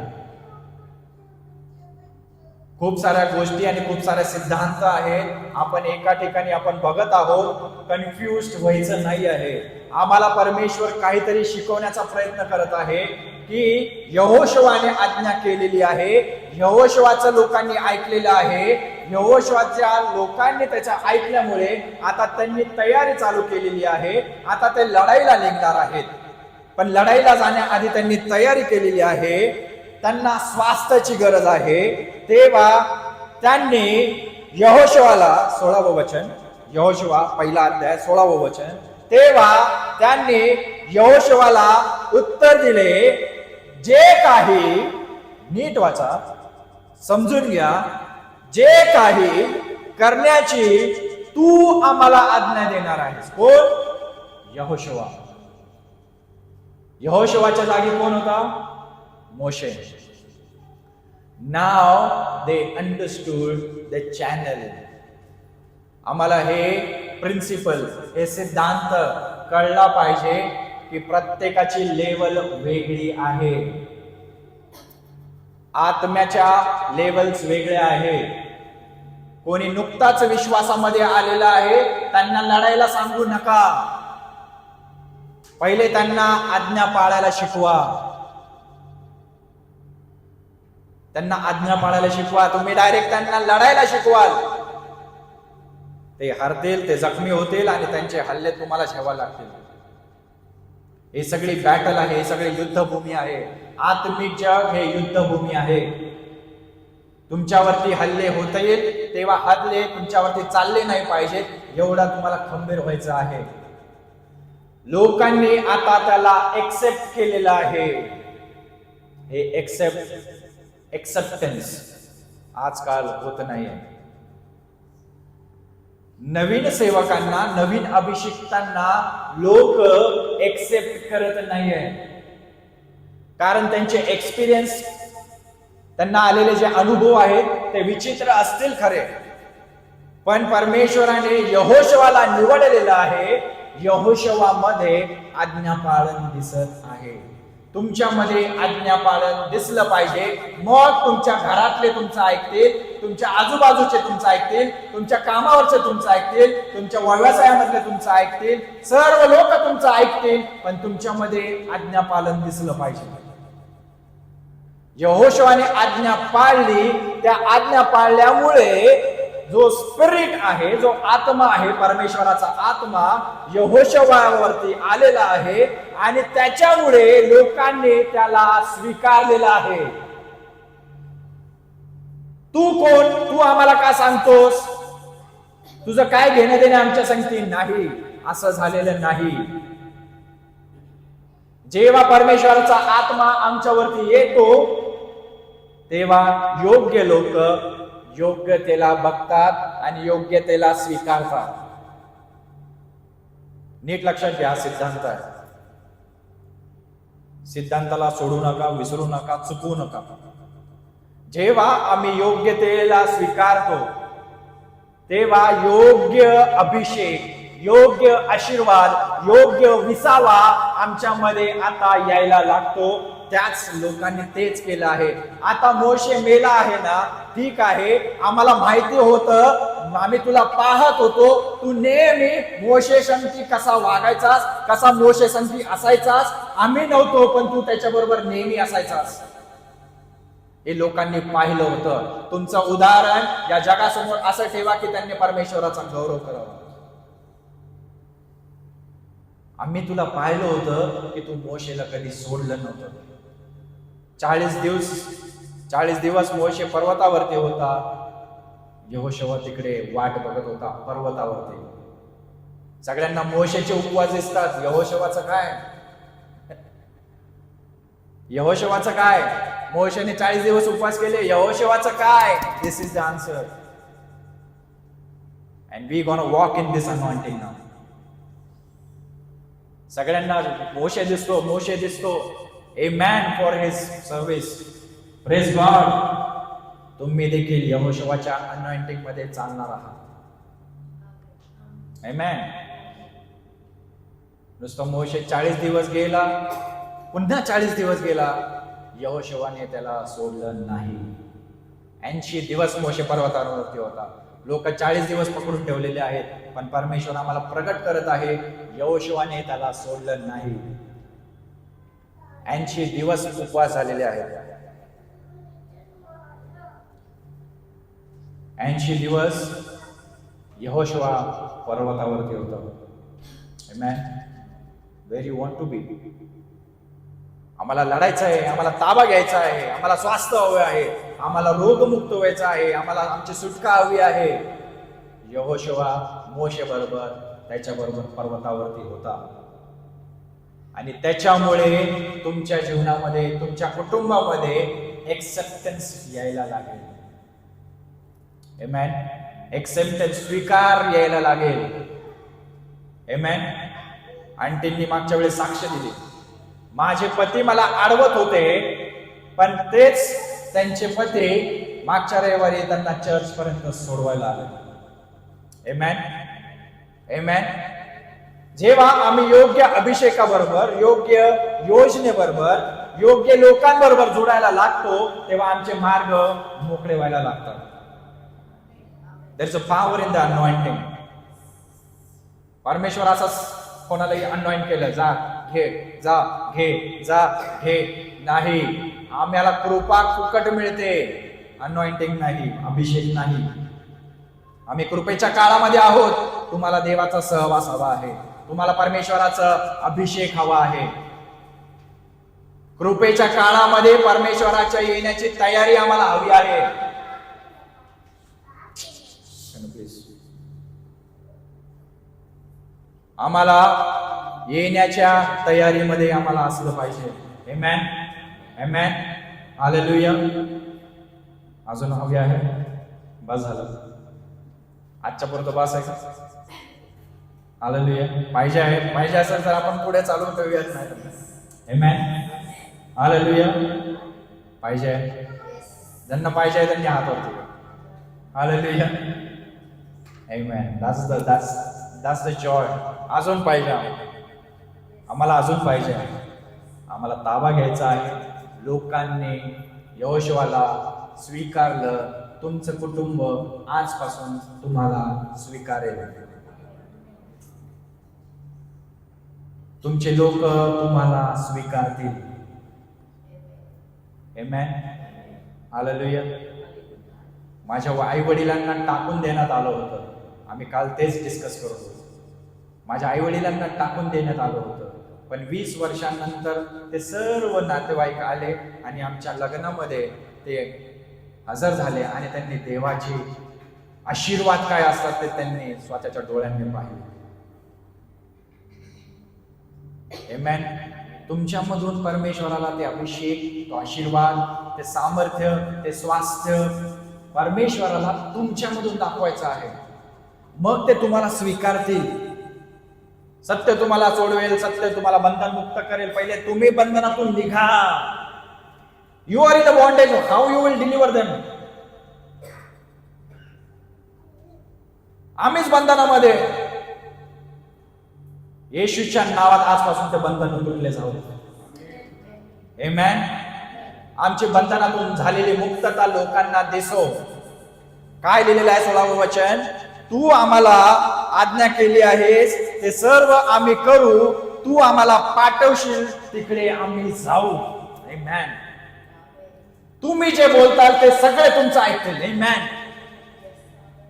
Speaker 2: खूप साऱ्या गोष्टी आणि खूप सारे सिद्धांत आहेत. आपण एका ठिकाणी आपण बघत आहोत, कन्फ्युज व्हायचं नाही आहे. आम्हाला परमेश्वर काहीतरी शिकवण्याचा प्रयत्न करत आहे की यहोशूआने आज्ञा केलेली आहे, यहोशूआचं लोकांनी ऐकलेलं आहे, यहोशूआच्या लोकांनी त्याच्या ऐकल्यामुळे आता त्यांनी तयारी चालू केलेली आहे. आता ते लढाईला निघणार आहेत, पण लढाईला जाण्याआधी त्यांनी तयारी केलेली आहे. त्यांना स्वास्थ्याची गरज आहे. तेव्हा त्यांनी यहोशूआला 16वं वचन, यहोशूआ पहिला अध्याय 16वं वचन, तेव्हा त्यांनी यहोशूआला उत्तर दिले, जे काही, नीट वाचा, समजून घ्या, जे काही करण्याची तू आम्हाला आज्ञा देणार आहेस. कोण? यहोशूआ. यहोशूआच्या जागी कोण होता? मोशे. नाव दे अंडरस्टूड द चॅनल. आम्हाला हे प्रिन्सिपल, हे सिद्धांत कळला पाहिजे की प्रत्येकाची लेवल वेगळी आहे. आत्म्याच्या लेवल्स वेगळ्या आहे. कोणी नुकताच विश्वासामध्ये आलेला आहे, त्यांना लढायला सांगू नका. पहिले त्यांना आज्ञा पाळायला शिकवा. त्यांना आज्ञा पाळायला शिकवा. तुम्ही डायरेक्ट त्यांना लढायला शिकवाल, ते हरतील, ते जखमी होतील आणि त्यांचे हल्ले तुम्हाला झेवावे लागतील. हे सगळी बॅटल आहे, हे सगळी युद्धभूमी आहे. आत्मिक जग हे युद्धभूमी आहे. तुमच्यावरती हल्ले होता येईल, तेव्हा हल्ले तुमच्यावरती चालले नाही पाहिजेत, एवढा तुम्हाला खंबीर व्हायचं आहे. लोकांनी आता त्याला एक्सेप्ट केलेलं आहे. हे एक्सेप्टन्स आजकाल होत नाहीये. नवीन सेवकांना, नवीन अभिषिक्तांना लोक एक्सेप्ट करत नाहीये, कारण त्यांचे एक्सपिरियन्स, त्यांना आलेले जे अनुभव आहेत ते विचित्र असतील खरे, पण परमेश्वराने यहोशूआला निवडलेलं आहे. यहोशूआमध्ये आज्ञापालन दिसत आहे. तुमच्यामध्ये आज्ञापालन दिसलं पाहिजे. मग तुमच्या घरातले तुमचं ऐकतील, तुमच्या आजूबाजूचे तुमचं ऐकतील, तुमच्या कामावरचे तुमचं ऐकतील, तुमच्या व्यवसायामधले तुमचं ऐकतील, सर्व लोक तुमचं ऐकतील, पण तुमच्यामध्ये आज्ञापालन दिसलं पाहिजे. यहोशूआने आज्ञा पाळली. त्या आज्ञा पाळल्यामुळे जो स्पिरिट आहे, जो आत्मा आहे, परमेश्वराचा आत्मा यहोशूआवरती आलेला आहे आणि त्याच्यामुळे लोकांनी त्याला स्वीकारलेला आहे. तू कोण? तू आम्हाला का सांगतोस? तुझं काय घेणं देणं आमच्या संगती नाही, असं झालेलं नाही. जेव्हा परमेश्वराचा आत्मा आमच्यावरती येतो तेव्हा योग्य लोक योग्यतेला बघतात आणि योग्यतेला स्वीकारतात. नीट लक्षात घ्या, सिद्धांत आहे. सिद्धांताला सोडू नका, विसरू नका, चुकवू नका. जेव्हा आम्ही योग्यतेला स्वीकारतो तेव्हा योग्य अभिषेक, योग्य आशीर्वाद, योग्य विसावा आमच्यामध्ये आता यायला लागतो. त्याच लोकांनी तेच केलं आहे. आता मोशे मेला आहे ना, ठीक आहे, आम्हाला माहिती होतं
Speaker 6: आम्ही तुला पाहत होतो, तू नेहमी मोशेसंगती कसा वागायचास, कसा मोशेसंगती असायचास. आम्ही नव्हतो पण तू त्याच्याबरोबर नेहमी असायचास. हे लोकांनी पाहिलं होतं. तुमचं उदाहरण या जगासमोर असं ठेवा की त्यांनी परमेश्वराचा गौरव करावा. आम्ही तुला पाहिलं होतं की तू मोशेला कधी सोडलं नव्हतं. 40 दिवस मोशे पर्वतावरती होता. यहोशुआ तिकडे वाट बघत होता पर्वतावरती. सगळ्यांना मोशेचे उपवास दिसतात. यहोशुआचं काय? यहोशुआचं काय? मोशेने 40 दिवस उपवास केले. यहोशुआचं काय? This is the answer. And we gonna walk in this anointing now. सगळ्यांना मोशे दिसतो. A man for his service. Praise God. तुम्ही देखील यहोशुआच्या अनॉइंटिंग मध्ये चालणार आहात. आमेन. नुसतं मोशे 40 दिवस गेला, पुन्हा 40 दिवस गेला, यहोशुआने त्याला सोडलं नाही. 80 दिवस मोशे पर्वतावरती होता. लोक 40 दिवस पकडून ठेवलेले आहेत, पण परमेश्वर आम्हाला प्रगट करत आहे, यहोशुआने त्याला सोडलं नाही. 80 दिवस उपवास झालेले आहेत. 80 दिवस यहोशुआ पर्वतावरती होता. आमेन. वेर यू वॉन्ट टू बी. आम्हाला लढायचं आहे, आम्हाला ताबा घ्यायचा आहे, आम्हाला स्वास्थ्य हवे आहे, आम्हाला रोगमुक्त व्हायचं आहे, आम्हाला आमची सुटका हवी आहे. यहोशुआ मोशे बरोबर त्याच्याबरोबर पर्वतावरती होता. आणि त्याच्यामुळे तुमच्या जीवनामध्ये, तुमच्या कुटुंबामध्ये एक्सेप्टन्स यायला लागेल. आमेन. एक्सेप्टन्स, स्वीकार यायला लागेल. आमेन. आणि त्यांनी मागच्या वेळेस साक्ष दिली, माझे पती मला अडवत होते, पण तेच त्यांचे पती मागच्या रविवारी त्यांना चर्च पर्यंत सोडवायला आले. आमेन. आमेन. जेव्हा आम्ही योग्य अभिषेकाबरोबर, योग्य योजनेबरोबर, योग्य लोकांबरोबर जोडायला लागतो, तेव्हा आमचे मार्ग मोकळे व्हायला लागतात. There is a power in the anointing. परमेश्वर असंच कोणालाही अनॉइंट केलं, जा घे, जा घे, जा घे नाही. आम्हाला कृपा फुकट मिळते, अनॉइंटिंग नाही, अभिषेक नाही. आम्ही कृपेच्या काळामध्ये आहोत. तुम्हाला देवाचा सहवास हवा आहे, तुम्हाला परमेश्वराचा अभिषेक हवा आहे. कृपेच्या काळामध्ये परमेश्वराच्या येण्याची तयारी आम्हाला हवी आहे. आम्हाला येण्याच्या तयारीमध्ये आम्हाला असलं पाहिजे. आमेन. आमेन. हालेलुया. अजून हवी आहे? बस झालं, आजच्या पुरतं बस आहे का? हालेलुया. पाहिजे असेल तर आपण पुढे चालू ठेवूयात, नाही तर आमेन. हालेलुया. पाहिजे आहे, ज्यांना पाहिजे आहे त्यांनी हात वरती. Hallelujah. Amen. that's the joy. अजून पाहिजे आम्हाला, अजून पाहिजे. आम्हाला ताबा घ्यायचा आहे. लोकांनी यहोशुआला स्वीकारलं, तुमचं कुटुंब आजपासून तुम्हाला स्वीकारेल. तुमचे लोक तुम्हाला स्वीकारतील. आमेन. हालेलुया. माझ्या आई वडिलांना टाकून देण्यात आलं होतं. आम्ही काल तेच डिस्कस करत होतो. माझ्या आई वडिलांना टाकून देण्यात आलं होतं, पण 20 वर्षांनंतर ते सर्व नातेवाईक आले आणि आमच्या लग्नामध्ये ते हजर झाले आणि त्यांनी देवाचे आशीर्वाद काय असतात ते त्यांनी स्वतःच्या डोळ्यांनी पाहिले. आमेन. तुमच्यामधून परमेश्वराला ते अभिषेक, तो आशीर्वाद, ते सामर्थ्य, ते स्वास्थ्य परमेश्वराला तुमच्यामधून दाखवायचं आहे. मग ते तुम्हाला स्वीकारतील. सत्य तुम्हाला सोडवेल, सत्य तुम्हाला बंधनमुक्त करेल. पहिले तुम्ही बंधनातून निघा. You are in the bondage, how you will deliver them. आम्हीच बंधनामध्ये. येशूच्या नावात आजपासून ते बंधन तुटले जाऊ. आमेन. आमची बंधनातून झालेली मुक्तता लोकांना दिसो. काय लिहिलेलं आहे 16वं वचन? तू आम्हाला आज्ञा केली आहेस ते सर्व आम्ही करू. तू आम्हाला पाठवशील तिकडे आम्ही जाऊ. आमेन. तुम्ही जे बोलताल ते सगळे तुमचं ऐकतील. आमेन.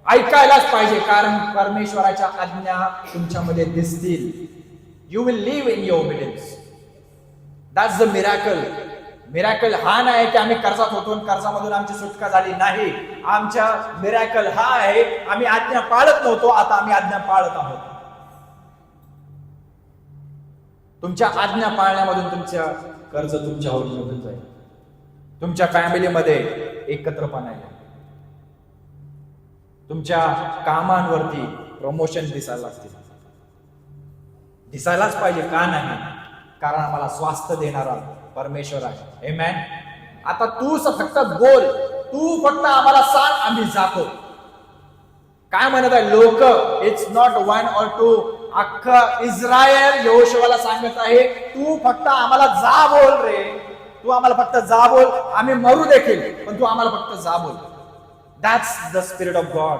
Speaker 6: ऐकायलाच पाहिजे, कारण परमेश्वराच्या आज्ञा तुमच्यामध्ये दिसतील. You will live in your obedience. That's the miracle. Miracle हा नाही की आम्ही कर्जात होतो आणि कर्जामधून आमची सुटका झाली नाही. आमच्या मिरॅकल हा आहे आम्ही आज्ञा पाळत नव्हतो, आता आम्ही आज्ञा पाळत आहोत. तुमच्या आज्ञा पाळण्यामधून तुमच्या कर्ज तुमच्यावर निघून जाईल. तुमच्या फॅमिलीमध्ये एकत्रपणा येईल. तुमच्या कामांवरती प्रमोशन दिसायला लागतील. दिसायलाच पाहिजे, का नाही? कारण आम्हाला स्वास्थ्य देणारा परमेश्वर आहे. आमेन. आता तू फक्त बोल, तू फक्त आम्हाला सांग, आम्ही जातो. काय म्हणत आहे लोक? It's not 1 or 2. अख्खा इस्रायल यहोशूआला सांगत आहे, तू फक्त आम्हाला जा बोल रे. तू आम्हाला फक्त जा बोल. आम्ही मरू देखील, पण तू आम्हाला फक्त जा बोल. That's the spirit of God.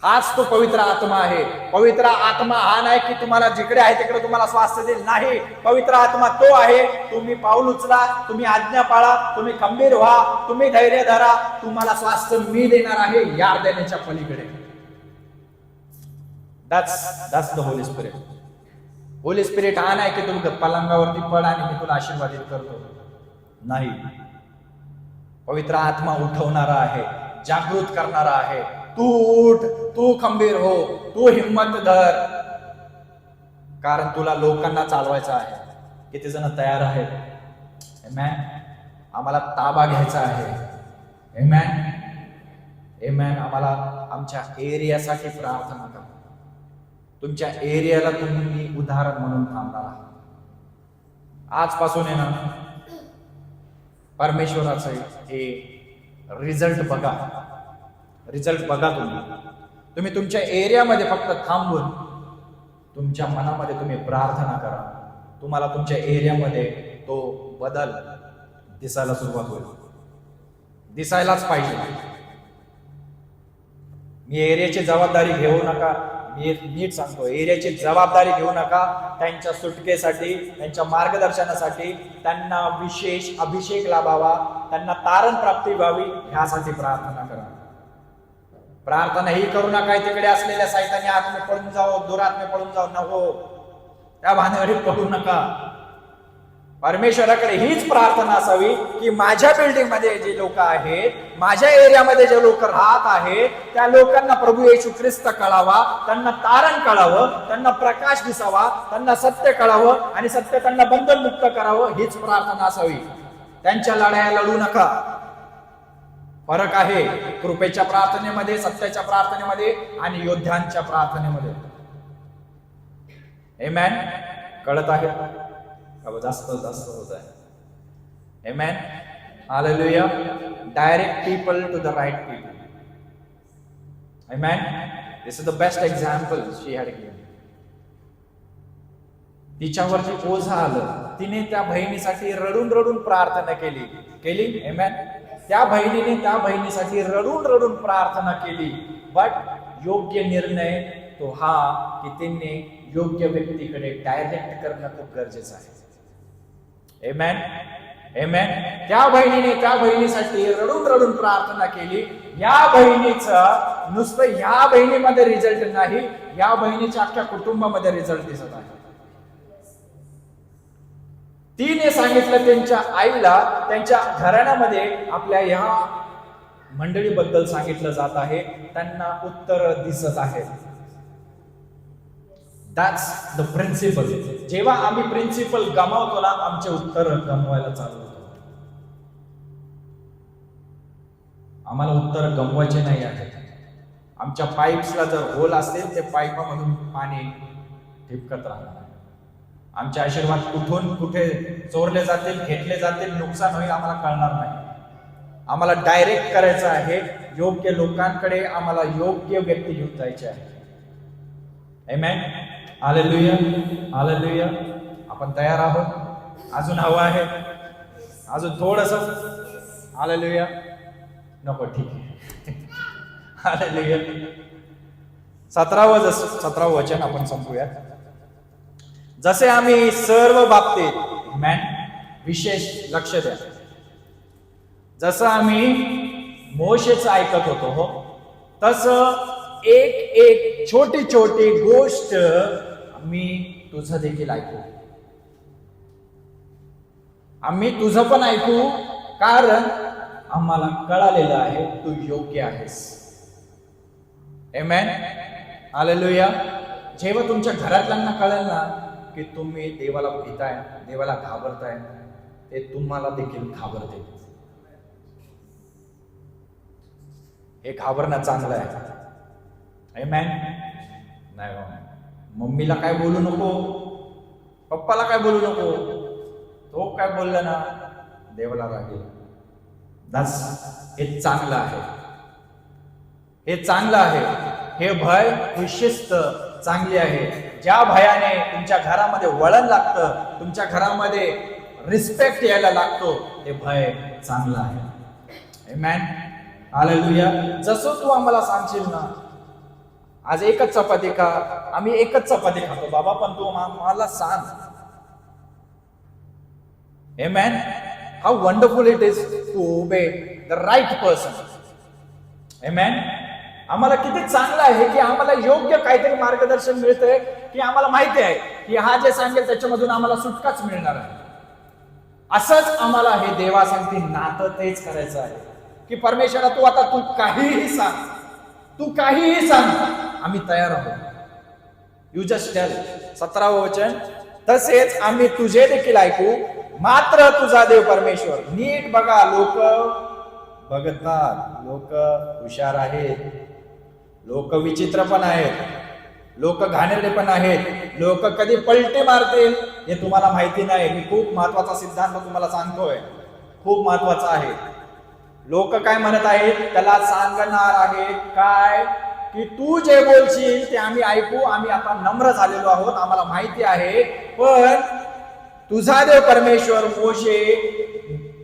Speaker 6: हाच तो पवित्र आत्मा आहे. पवित्र आत्मा हा नाही की तुम्हाला जिकडे आहे तिकडे तुम्हाला स्वास्थ्य देईल. नाही, पवित्र आत्मा तो आहे, तुम्ही पाऊल उचला, तुम्ही आज्ञा पाळा, तुम्ही खंबीर व्हा, तुम्ही धैर्य धरा, तुम्हाला स्वास्थ्य मी देणार आहे यार्दनेच्या पलीकडे. That's the Holy spirit. Holy spirit हा नाही की तू पलंगावरती पड आणि मी तुला आशीर्वादित करतो. नाही, पवित्र आत्मा उठवणारा आहे, जागृत करणारा आहे. तू उठ, तू खंबीर हो, तू हिम्मत धर, कारण तुला लोकांना चालवायचं आहे. किती जण तयार आहेत? आमेन. आम्हाला ताबा घ्यायचा आहे. आमेन. आमेन. आम्हाला आमच्या एरियासाठी प्रार्थना करा. तुमच्या एरियाला तुम्ही उदाहरण म्हणून थांबणार आहात. आजपासून आहे ना, परमेश्वराचं हे रिझल्ट बघा. रिझल्ट बघा. तुम्ही तुमच्या एरियामध्ये फक्त थांबून तुमच्या मनामध्ये तुम्ही प्रार्थना करा. तुम्हाला तुमच्या एरियामध्ये तो बदल दिसायला सुरुवात होईल. दिसायलाच पाहिजे. मी एरियाची जबाबदारी घेऊ नका. मी नीट सांगतो, एरियाची जबाबदारी घेऊ नका. त्यांच्या सुटकेसाठी, त्यांच्या मार्गदर्शनासाठी, त्यांना विशेष अभिषेक लाभावा, त्यांना तारण प्राप्ती व्हावी, ह्यासाठी प्रार्थना करा. प्रार्थना ही करू नका तिकडे असलेल्या सैतानी आत्मे पळून जाओ, दुरात्मे पळून जाओ. नको, त्या भानगडीत पडू नका. परमेश्वराकडे हीच प्रार्थना असावी की माझ्या बिल्डिंग मध्ये जे लोक आहेत, माझ्या एरियामध्ये जे लोक राहत आहेत, त्या लोकांना प्रभू येशू ख्रिस्त कळावा, त्यांना तारण कळावं, त्यांना प्रकाश दिसावा, त्यांना सत्य कळावं आणि सत्य त्यांना बंधनमुक्त करावं. हीच प्रार्थना असावी. त्यांच्या लढाया लढू नका. फरक आहे कृपेच्या प्रार्थनेमध्ये, सत्याच्या प्रार्थनेमध्ये आणि योद्ध्यांच्या प्रार्थनेमध्ये. आमेन. कळत आहे? जास्त होत आहे. Amen. Hallelujah. Direct people to the right people. Amen. This is the best example she had given. तिच्यावरती ओझं आलं, तिने त्या बहिणीसाठी रडून रडून प्रार्थना केली. आमेन. त्या बहिणीने त्या बहिणीसाठी रडून रडून प्रार्थना केली. बट योग्य निर्णय तो हा की तिने योग्य व्यक्तीकडे डायरेक्ट करणं खूप गरजेचं आहे. आमेन. आमेन. त्या बहिणीने त्या बहिणीसाठी रडून रडून प्रार्थना केली. या बहिणीचं नुसतं ह्या बहिणीमध्ये रिझल्ट नाही, या बहिणीच्या अख्ख्या कुटुंबामध्ये रिझल्ट दिसत आहे. तिने सांगितलं त्यांच्या आईला, त्यांच्या घराण्यामध्ये आपल्या ह्या मंडळीबद्दल सांगितलं जात आहे, त्यांना उत्तर दिसत आहेत. That's the principle. जेव्हा आम्ही प्रिन्सिपल गमावतो ना, आमचे उत्तर गमवायला चालू होतो. आम्हाला उत्तर गमवायचे नाही आहेत. आमच्या पाईप्सला जर होल असतील, ते पाईपामधून पाणी ठिपकत राहणार. आमचे आशीर्वाद कुठून कुठे चोरले जातील, घेतले जातील, नुकसान होईल आम्हाला कळणार नाही. आम्हाला डायरेक्ट करायचं आहे. योग्य लोकांकडे आम्हाला योग्य व्यक्ती घेऊन जायचे आहे. आमेन. हालेलुया. हालेलुया. आपण तयार आहोत? अजून हवं आहे? अजून थोडंसं? हालेलुया. नको, ठीक आहे. हालेलुया. 17 वचन आपण संपूया. जसे आम्ही सर्व बाबतीत विशेष लक्ष द्या, जसं आम्ही मोशेचं ऐकत होतो हो, तसं एक एक छोटी छोटी गोष्ट आम्ही तुझं देखील ऐकू. आम्ही तुझं पण ऐकू, कारण आम्हाला कळालेलं आहे तू योग्य आहेस. आमेन. हालेलुया. जेव्हा तुमच्या घरातल्यांना कळेल ना की तुम्ही देवाला भीताय, देवाला घाबरताय, ते तुम्हाला देखील घाबरते. हे घाबरणं चांगलं आहे. आमेन. नाही मम्मीला काय बोलू नको, पप्पाला काय बोलू नको, तो काय बोलला ना देवाला रागेल. हे चांगलं आहे, हे चांगलं आहे. हे भय, ही शिस्त चांगली आहे. ज्या भयाने तुमच्या घरामध्ये वळण लागतं, तुमच्या घरामध्ये रिस्पेक्ट यायला लागतो, ते भय चांगलं आहे. आमेन. हालेलुया. जसं तू आम्हाला सांगशील ना, आज एकच चपाती खा, आम्ही एकच चपाती खातो बाबा, पण तू आम्हाला सांग. Amen. How wonderful it is to obey the right person. Amen. आम्हाला किती चांगलं आहे की आम्हाला योग्य काहीतरी मार्गदर्शन मिळतंय, की आम्हाला माहिती आहे की हा जे सांगेल त्याच्यामधून आम्हाला सुटकाच मिळणार आहे. असंच आम्हाला हे देवासंगती नातं तेच करायचं आहे की परमेश्वरा तू काहीही सांग, तू काहीही सांग, आम्ही तयार आहोत. You just tail. 17 वचन. तसेच आम्ही तुझे देखील ऐकू, मात्र तुझा देव परमेश्वर. नीट बघा, लोक बघतात, लोक हुशार आहेत, लोक विचित्र पण आहेत, लोक घाणेरडे पण आहेत, लोक कधी पलटे मारतील हे तुम्हाला माहिती नाही. मी खूप महत्वाचा सिद्धांत तुम्हाला सांगतोय, खूप महत्वाचा आहे. लोक काय म्हणत आहेत, त्याला सांगणार आहे काय की तू जे बोलशील ते आम्ही ऐकू, आम्ही आता नम्र झालेलो आहोत, आम्हाला माहिती आहे. पण तुझा देव परमेश्वर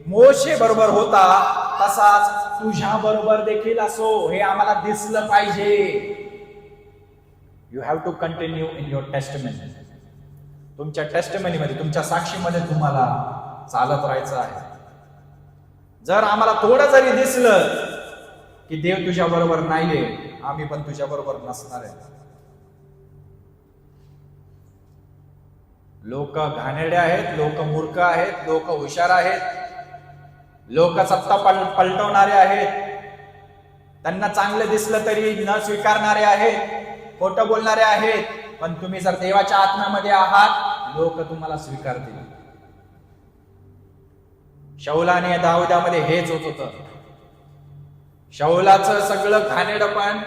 Speaker 6: मोशे बरोबर होता, तसाच तुझ्या बरोबर देखील असो, हे आम्हाला दिसलं पाहिजे. You have to continue in your testament. तुमच्या टेस्टमेनीमध्ये, तुमच्या साक्षीमध्ये तुम्हाला चालत राहायचं आहे. जर आम्हाला थोडं जरी दिसलं की देव तुझ्या बरोबर नाहीये, आम्ही पण तुझ्या बरोबर नसणार आहे. लोक घाणेरडे आहेत, लोक मूर्ख आहेत, लोक हुशार आहेत, लोक सत्ता पलटवणारे आहेत, त्यांना चांगलं दिसलं तरी न स्वीकारणारे आहेत, खोटं बोलणारे आहेत. पण तुम्ही जर देवाच्या आत्म्यामध्ये आहात, लोक तुम्हाला स्वीकारतील. शौला आणि दाऊदामध्ये हेच होत होतं. शौलाचं सगळं घाणेरडपण,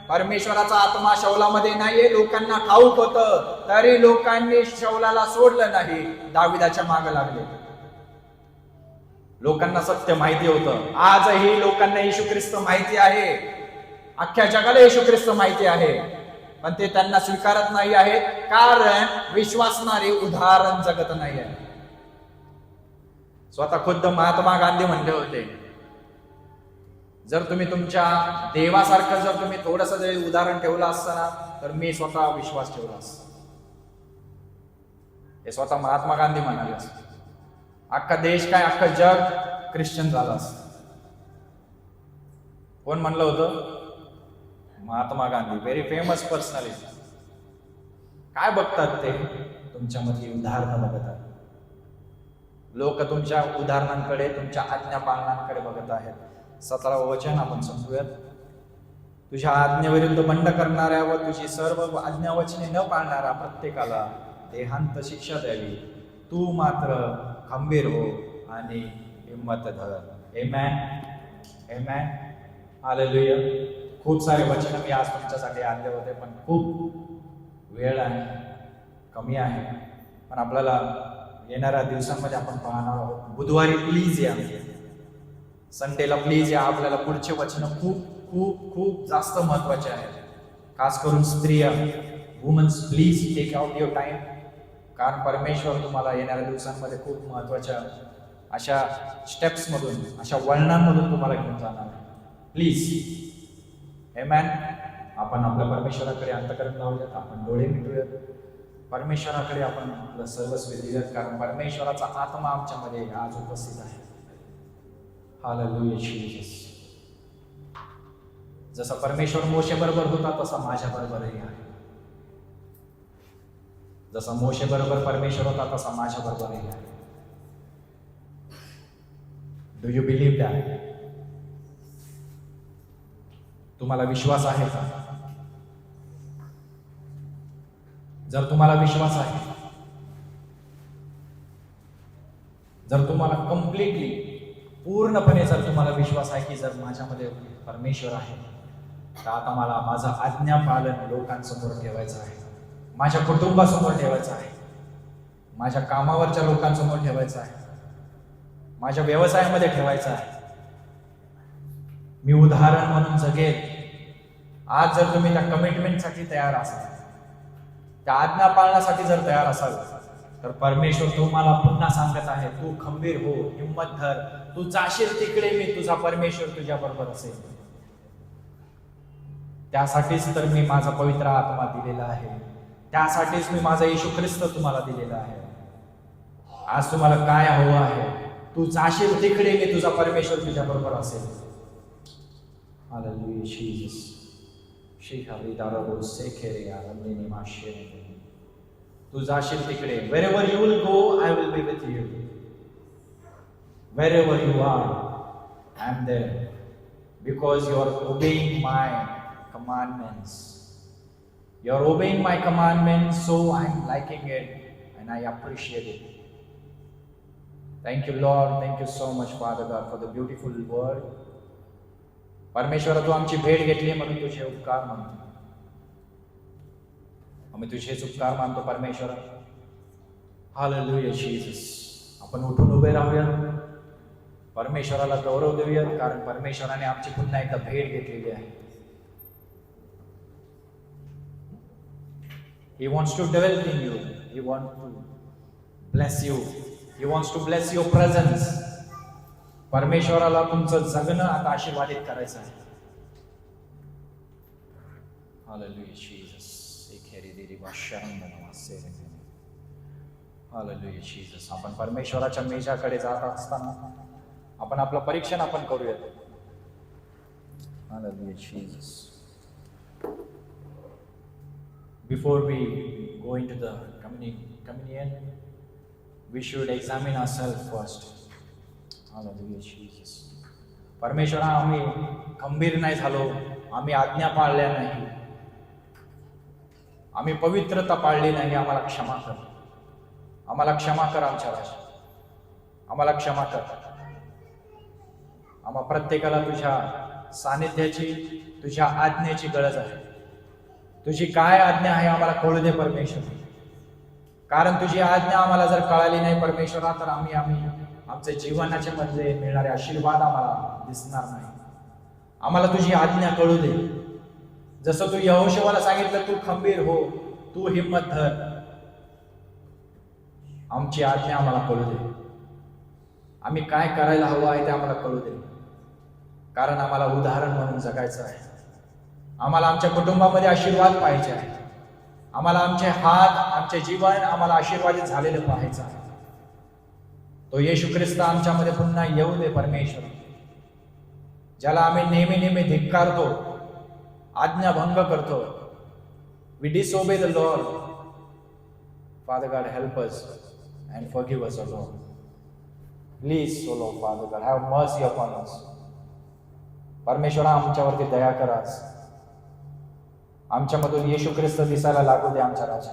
Speaker 6: परमेश्वराचा आत्मा शौलामध्ये नाहीये, लोकांना ठाऊक होतं, तरी लोकांनी शौलाला सोडलं नाही, दाविदाच्या मागे लागले. लोकांना सत्य माहिती होतं. आजही लोकांना येशू ख्रिस्त माहिती आहे, अख्ख्या जगाला येशू ख्रिस्त माहिती आहे, पण ते त्यांना स्वीकारत नाही आहेत, कारण विश्वासणारे उदाहरण जगत नाही आहे. स्वतः खुद्द महात्मा गांधी म्हणले होते, जर तुम्ही तुमच्या देवासारखं जर तुम्ही थोडंसं जरी उदाहरण ठेवलं असतं ना, तर मी स्वतः विश्वास ठेवला असता. हे स्वतः महात्मा गांधी म्हणाले असते. अख्खा देश काय, अख्खं जग ख्रिश्चन झालं असतं. कोण म्हणलं होतं? Mahatma Gandhi. Very famous personality. काय बघतात ते? तुमच्यामध्ये उदाहरणं बघतात. लोक तुमच्या उदाहरणांकडे, तुमच्या आज्ञा पालनांकडे बघत आहेत. 17 वचन आपण समजूयात. तुझ्या आज्ञेविरुद्ध बंड करणाऱ्या व तुझी सर्व आज्ञावचने न पाळणाऱ्या प्रत्येकाला देहांत शिक्षा द्यावी. तू मात्र खंबीर हो आणि हिम्मत धर. आमेन. आमेन. हालेलुया. खूप सारे वचन मी आज तुमच्यासाठी आणले होते, पण खूप वेळ आहे, कमी आहे. पण आपल्याला येणाऱ्या दिवसांमध्ये आपण पाहणार आहोत. बुधवारी प्लीज या, संडेला प्लीज या. आपल्याला पुढचे वचन खूप खूप खूप जास्त महत्वाचे आहेत. खास करून स्त्रिया, womens, please take out your time, कारण परमेश्वर तुम्हाला येणाऱ्या दिवसांमध्ये खूप महत्वाच्या अशा स्टेप्समधून, अशा वळणांमधून तुम्हाला घेऊन जाणार. प्लीज आमेन. आपण आपल्या परमेश्वराकडे अंतःकरण लावूयात, आपण डोळे मिटूयात, परमेश्वराकडे आपण आपलं सर्वस्व देऊयात, कारण परमेश्वराचा आत्मा आमच्यामध्ये आज उपस्थित आहे. Hallelujah Jesus. जसा परमेश्वर मोशे बरोबर होता तसा माझ्या बरोबरही आहे. जसा मोशे बरोबर परमेश्वर होता तसा माझ्या बरोबरही आहे. Do you believe that? तुम्हाला विश्वास आहे का? जर तुम्हाला विश्वास आहे, जर तुम्हाला कम्प्लिटली पूर्णपणे जर तुम्हाला विश्वास आहे की जर माझ्यामध्ये परमेश्वर आहे, तर आता मला माझं आज्ञा पालन लोकांसमोर ठेवायचं आहे, माझ्या कुटुंबासमोर ठेवायचं आहे, माझ्या कामावरच्या लोकांसमोर ठेवायचं आहे, माझ्या व्यवसायामध्ये ठेवायचं आहे. मी उदाहरण म्हणून जगेल. आज जर तुम्ही त्या कमिटमेंटसाठी तयार असाल, त्या आज्ञा पाळण्यासाठी जर तयार असाल, तर परमेश्वर तुम्हाला पुन्हा सांगत आहे, तू खंबीर हो, हिंमत धर, तू जाशील तिकडे मी तुझा परमेश्वर तुझ्या बरोबर असेल. त्यासाठीच तर मी माझा पवित्र आत्मा दिलेला आहे, त्यासाठीच मी माझा येशू ख्रिस्त तुम्हाला दिलेला आहे. आज तुम्हाला काय हवं आहे? तू जाशील तिकडे मी तुझा परमेश्वर तुझ्या बरोबर असेल. Hallelujah Jesus. तू जाशील तिकडे. wherever you will go, I will be with you. Wherever you are, I am there, because you are obeying my commandments. You are obeying my commandments, so I am liking it and I appreciate it. Thank you, Lord. Thank you so much, Father God, for the beautiful word. परमेश्वरा, तू आमची भेट घेतली म्हणून तुझे उपकार मानतो. आम्ही तुझेच उपकार मानतो परमेश्वरा. Hallelujah Jesus. आपण उठून उभे राहूयात, परमेश्वराला गौरव देऊयात, कारण परमेश्वराने आमची पुन्हा एकदा भेट घेतलेली आहे. He wants to dwell in you. He wants to bless you. He wants to bless your presence. परमेश्वराला तुमचं जगणं आता आशीर्वादित करायचं आहे. Hallelujah Jesus. Hallelujah Jesus. आपण परमेश्वराच्या मेजाकडे जात असताना आपण आपलं परीक्षण आपण करूयात. Hallelujah Jesus. Before we go into the communion, we should examine ourselves first. Hallelujah Jesus. परमेश्वरा, आम्ही खंबीर नाही झालो, आम्ही आज्ञा पाळल्या नाही, आम्ही पवित्रता पाळली नाही. आम्हाला क्षमा कर, आम्हाला क्षमा कर आमच्या राजा, आम्हाला क्षमा कर. आम्हा प्रत्येकाला तुझ्या सानिध्याची, तुझ्या आज्ञेची गरज आहे. तुझी काय आज्ञा आहे आम्हाला कळू दे परमेश्वर, कारण तुझी आज्ञा आम्हाला जर कळाली नाही परमेश्वरा, तर आम्ही आमच्या जीवनाच्या मध्ये मिळणारे आशीर्वाद आम्हाला दिसणार नाही. आम्हाला तुझी आज्ञा कळू दे. जसं तू यहोशुआला सांगितलं, तू खंबीर हो, तू हिंमत धर. आमची आज्ञा आम्हाला कळू दे. आम्ही काय करायला हवं आहे ते आम्हाला कळू दे, कारण आम्हाला उदाहरण म्हणून जगायचं आहे. आम्हाला आमच्या कुटुंबामध्ये आशीर्वाद पाहिजे आहे. आम्हाला आमचे हात, आमचे जीवन आम्हाला आशीर्वादित झालेलं पाहायचं आहे. तो येशू ख्रिस्त आमच्यामध्ये पुन्हा येऊ दे परमेश्वर, ज्याला आम्ही नेहमी नेहमी धिक्कारतो, आज्ञाभंग करतो. We disobey the Lord. Father God, help us and forgive us, O Lord. Please, O Lord, Father God, have mercy upon us. परमेश्वरा, आमच्यावरती दया करा. आमच्यामधून येशू ख्रिस्त दिसायला लागू दे आमच्या राजा,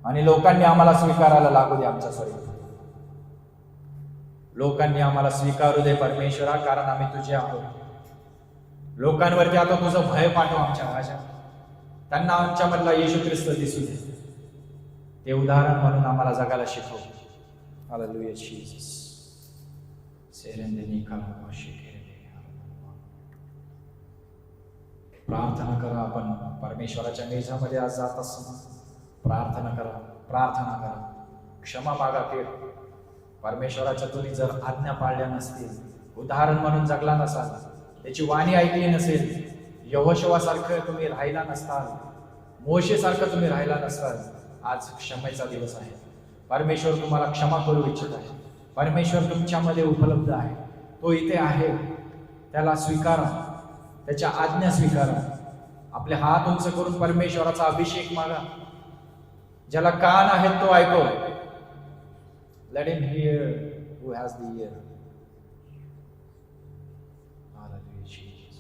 Speaker 6: आणि लोकांनी आम्हाला स्वीकारायला लागू दे आमच्या स्वरूप. लोकांनी आम्हाला स्वीकारू दे परमेश्वरा, कारण आम्ही तुझे आहोत. लोकांवरती आता तुझं भय पाठव आमच्या राजा, त्यांना आमच्यामधला येशू ख्रिस्त दिसू दे. ते उदाहरण म्हणून आम्हाला जगायला शिकव. Hallelujah Jesus. प्रार्थना करा. आपण परमेश्वराच्या मेजामध्ये आज जात असताना प्रार्थना करा, प्रार्थना करा, क्षमा मागा. की परमेश्वराच्या तुम्ही जर आज्ञा पाळल्या नसतील, उदाहरण म्हणून जगला नसाल, त्याची वाणी ऐकली नसेल, यहोशुवासारखं तुम्ही राहिला नसताल, मोशेसारखं तुम्ही राहिला नसताल, आज क्षमेचा दिवस आहे. परमेश्वर तुम्हाला क्षमा करू इच्छित आहे. परमेश्वर तुमच्यामध्ये उपलब्ध आहे. तो इथे आहे. त्याला स्वीकारा, त्याच्या आज्ञा स्वीकारा. आपले हात उंच करून परमेश्वराचा अभिषेक मागा. ज्याला कान आहेत तो ऐको. Let him hear who has the ear. Hallelujah, Jesus.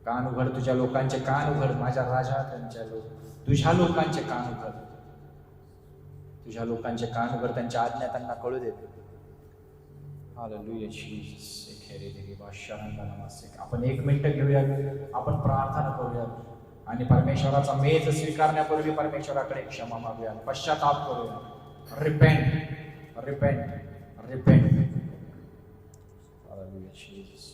Speaker 6: कान उघड, तुझ्या लोकांचे कान उघड. माझ्या राजा तुझ्या लोकांचे कान उघड. तुझ्या लोकांचे कान उघड. त्यांच्या आज्ञा त्यांना कळू दे. Hallelujah, Jesus. आपण 1 मिनिट घेऊया. आपण प्रार्थना करूया आणि परमेश्वराचा मेज स्वीकारण्यापूर्वी परमेश्वराकडे क्षमा मागूया. पश्चाताप करूया. Repent. Hallelujah, Jesus.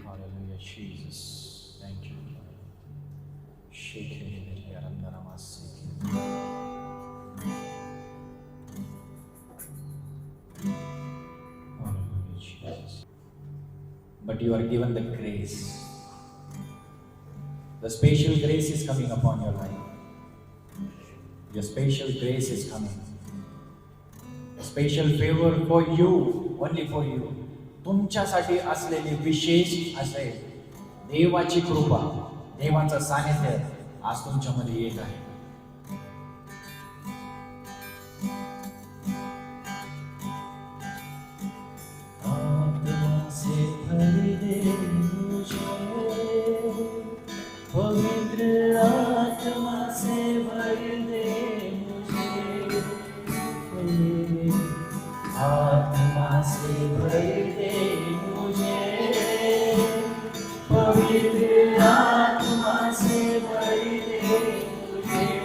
Speaker 6: Hallelujah, Jesus. Thank you. Hallelujah, Jesus. But you are given the grace. The special grace is coming upon your life. Your special grace is coming. A special favor for you, only for you. तुमच्यासाठी असलेली विशेष असे देवाची कृपा, देवाचं सानिध्य आज तुमच्यामध्ये येत आहे.
Speaker 7: पवित्र आत्मा से भर दे मुझे, आत्मा से भर दे मुझे, पवित्र आत्मा से भर दे मुझे.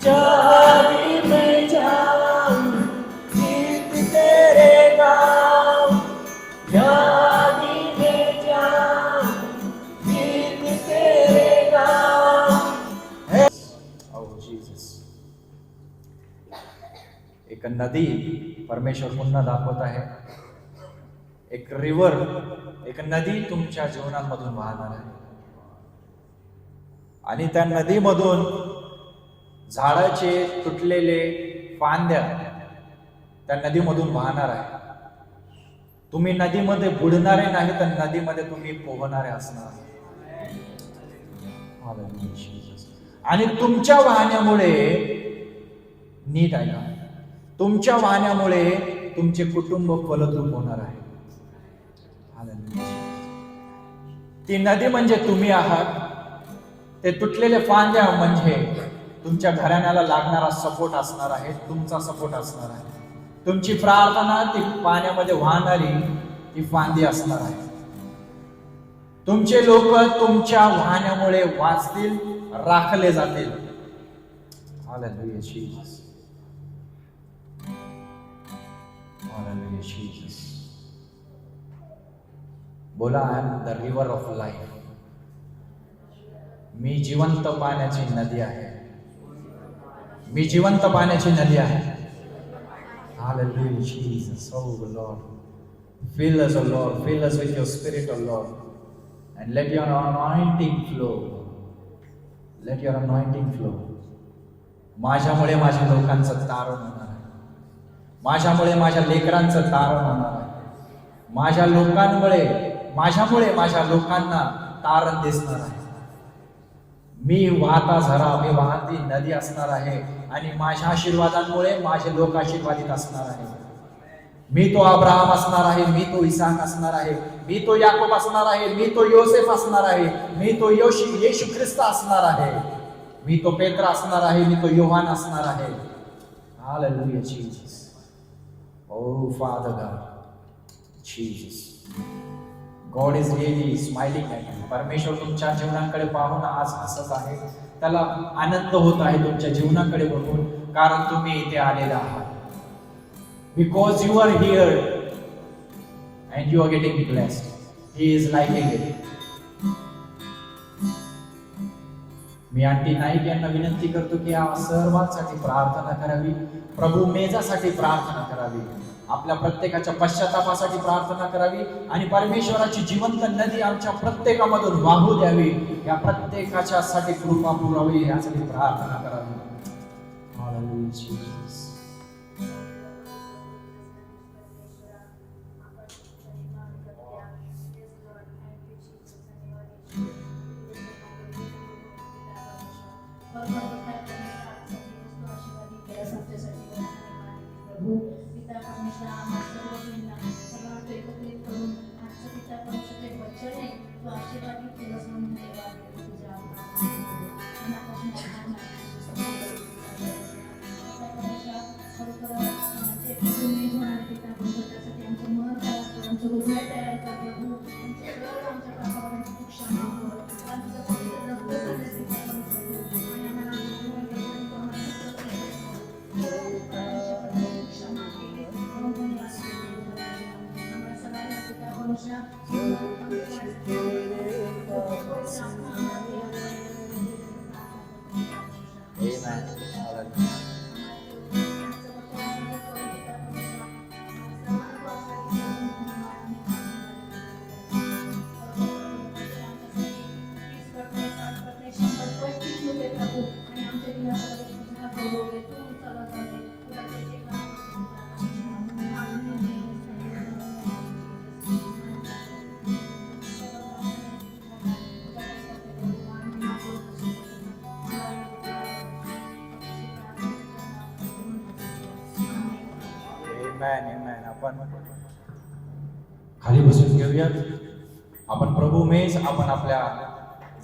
Speaker 7: जहाँ भी मैं जाऊं गीत तेरे गाऊं, जहाँ भी मैं जाऊं गीत तेरे गाऊं.
Speaker 6: Oh Jesus. एक नदी परमेश्वर पुन्हा दाखवत आहे. एक रिव्हर, एक नदी तुमच्या जीवनामधून वाहणार आहे आणि त्या नदीमधून झाडाचे तुटलेले फांद्या त्या नदीमधून वाहणार आहे. तुम्ही नदीमध्ये बुडणारे नाही, तर नदीमध्ये तुम्ही पोहणारे असणार. आणि तुमच्या वाहण्यामुळे, नीट ऐका, तुमच्या वाहण्यामुळे तुमचे कुटुंब फलद्रूप होणार आहे. ती नदी म्हणजे तुम्ही आहात. ते तुटलेले फांद्या म्हणजे तुमच्या घराण्याला लागणारा सपोर्ट असणार आहे, तुमचा सपोर्ट असणार आहे. तुमची प्रार्थना ती पाण्यामध्ये वाहणारी ती फांदी असणार आहे. तुमचे लोक तुमच्या वाहण्यामुळे वाचतील, राखले जातील. Hallelujah Jesus. Hallelujah Jesus. बोला, I am the river of life. मी जिवंत पाण्याची नदी आहे. मी जिवंत पाण्याची नदी आहे. Hallelujah, Jesus. Oh Lord, fill us, oh Lord, fill us with your Spirit, oh Lord, and let your anointing flow. Let your anointing flow. माझ्यामुळे माझ्या लोकांचं तारण होणार आहे. माझ्यामुळे माझ्या लेकरांचं तारण होणार आहे. माझ्यामुळे माझ्या लोकांना तारण दिसणार आहे. मी वाहता झरा, मी वाहती नदी असणार आहे आणि माझ्या आशीर्वादांमुळे माझे लोक आशीर्वादित असणार आहे. मी तो अब्राहम असणार आहे, मी तो इसाक असणार आहे, मी तो याकोब असणार आहे, मी तो योसेफ असणार आहे, मी तो येशू ख्रिस्त असणार आहे, मी तो पेत्र असणार आहे, मी तो योहान असणार आहे. Hallelujah Jesus. Oh father God, Jesus. God is really smiling at you. परमेश्वर तुमच्या जीवनाकडे पाहून आज हसत आहे. त्याला आनंद होत आहे तुमच्या जीवनाकडे बघून, कारण तुम्ही इथे आलेला आहात. Because you are here and you are getting blessed. He is liking it. Me aunty Naik यांना विनंती करतो की या सर्वांसाठी प्रार्थना करावी, प्रभू मेजासाठी प्रार्थना करावी, आपल्या प्रत्येकाच्या पश्चातापासाठी प्रार्थना करावी आणि परमेश्वराची जिवंत नदी आमच्या प्रत्येकामधून वाहू द्यावी, या प्रत्येकाच्या साठी कृपा पुरावी यासाठी प्रार्थना करावी. Hallelujah, Jesus.
Speaker 5: प्रभू पिता परमेश्वर आम्हा सर्वजणांना सर्वांना एकत्रित करून आजचं पिता परमेश्वरचे वचन आहे तू आशीर्वादित केलंस म्हणून देवा तुझ्या मनापासून आभार मानतो. पिता परमेश्वर खरोखर जे तुम्ही होणार पिता परमेश्वर त्यासाठी आमचं मन तयार कर, आमचं हृदय तयार कर प्रभू, आमचं सर्व आमच्या पापावरांची तू क्षमा कर, आमचं पवित्र रक्त झालं पिता परमेश्वर आणि आम्हाला
Speaker 6: आपण खाली बसून घेऊयात. आपण प्रभू मेज आपण आपल्या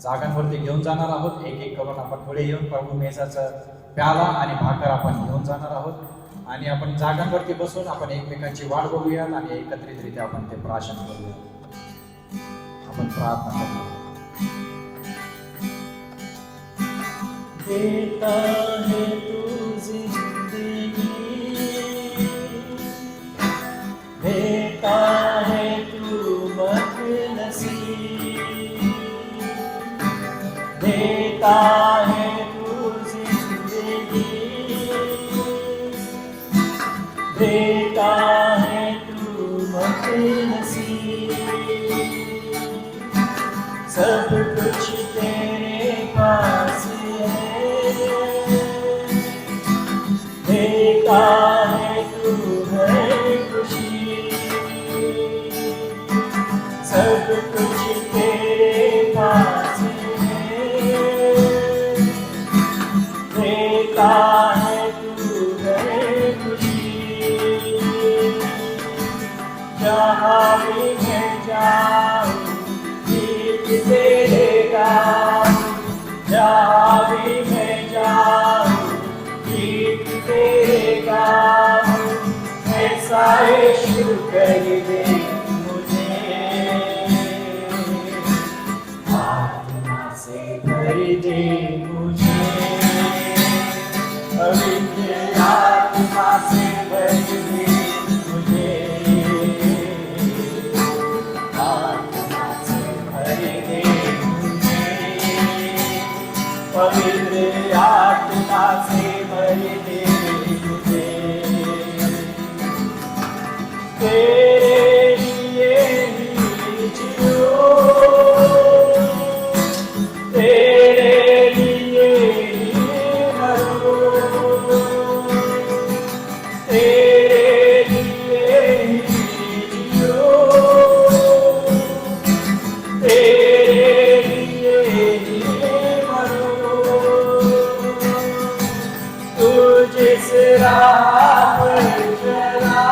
Speaker 6: जागांवरती घेऊन जाणार आहोत. एक एक करून आपण पुढे येऊन प्रभू मेजाचं प्याला आणि भाकर आपण घेऊन जाणार आहोत आणि आपण जागांवरती बसून आपण एकमेकांची वाट बघूयात आणि एकत्रितरित्या आपण ते प्राशन करूया. आपण प्रार्थना करूया.
Speaker 7: देता है तू जिंदगी, देता है तू मखलसी, देता है तू जिंदगी, देता है तू मखलसी, सब कुछ तेरे पास देता है तू है खुशी, सब कुछ तेरे पास है, देता है तू है खुशी, जहाँ भी मैं जाऊँ गीत तेरे गाऊँ, जहाँ भी मैं जाऊँ गीत तेरे गाऊँ, ऐसा यीशु कर दे मुझे, आत्मा से भर दे मुझे, पवित्र आत्मा से भर दे मुझे, आत्मा से भर दे मुझे, पवित्र आत्मा से भर दे मुझे, तेरे लिए ही जियो, तेरे लिए ही मरो, तेरे लिए ही जियो, तेरे लिए ही मरो, तू जिस राह पर चला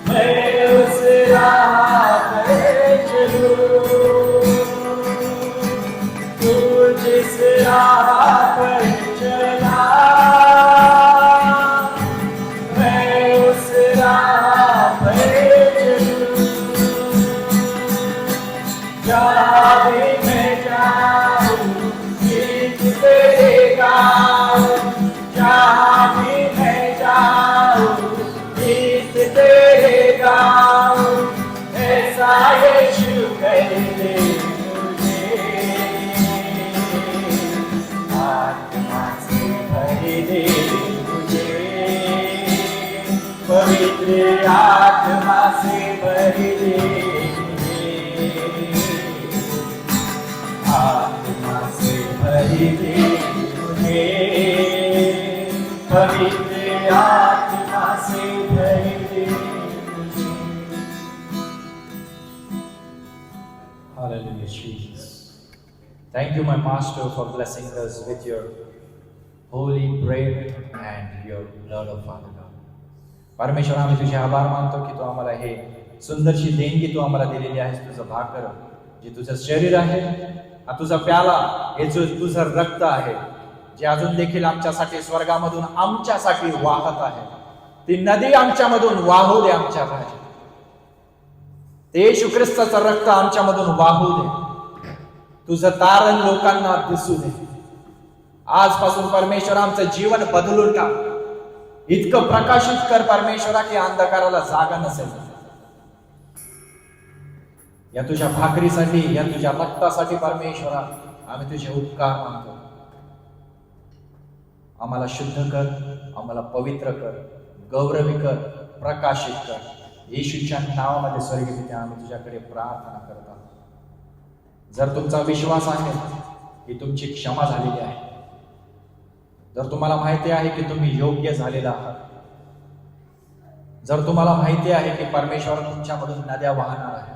Speaker 7: मैं उस राह पर चलूं, तू जिस राह पर चला मैं उस राह पर चलूं, जहाँ भी मैं जाऊँ गीत तेरे गाऊँ, जहाँ भी मैं जाऊँ गीत तेरे गाऊँ, आयुष्य कर दे मुझे, आत्मा से भर दे मुझे, पवित्र आत्मा से भर दे मुझे, आत्मा से भर दे मुझे, पवित्र आत्मा से भर दे मुझे।
Speaker 6: Hallelujah, Jesus. Thank you, my Master, for blessing us with your holy bread and your blood of Father God. परमेश्वर, आम्ही तुझे आभार मानतो की तू आम्हाला हे सुंदरशी देणगी तू आम्हाला दिलेली आहेस. तुझं भाकर जे तुझं शरीर आहे, हा तुझा प्याला हे जो तुझं रक्त आहे, जे अजून देखील आमच्यासाठी स्वर्गामधून आमच्यासाठी वाहत आहे. ती नदी आमच्यामधून वाहू दे आमच्या राजा. ते येशू ख्रिस्ताचं रक्त आमच्यामधून वाहू दे. तुझं तारण लोकांना दिसू दे. आजपासून परमेश्वर आमचं जीवन बदलून टाक. इतकं प्रकाशित कर परमेश्वरा की अंधकाराला जागा नसेल. या तुझ्या भाकरीसाठी, या तुझ्या रक्तासाठी परमेश्वरा आम्ही तुझे उपकार मानतो. आम्हाला शुद्ध कर, आम्हाला पवित्र कर, गौरवी कर, प्रकाशित कर. येशूच्या नावामध्ये स्वर्गीय पिता आम्ही तुझ्याकडे प्रार्थना करत आहोत. जर तुमचा विश्वास आहे की तुमची क्षमा झालेली आहे, जर तुम्हाला माहिती आहे की तुम्ही योग्य झालेला आहात, जर तुम्हाला माहिती आहे की परमेश्वर तुमच्यामधून नद्या वाहणार आहे,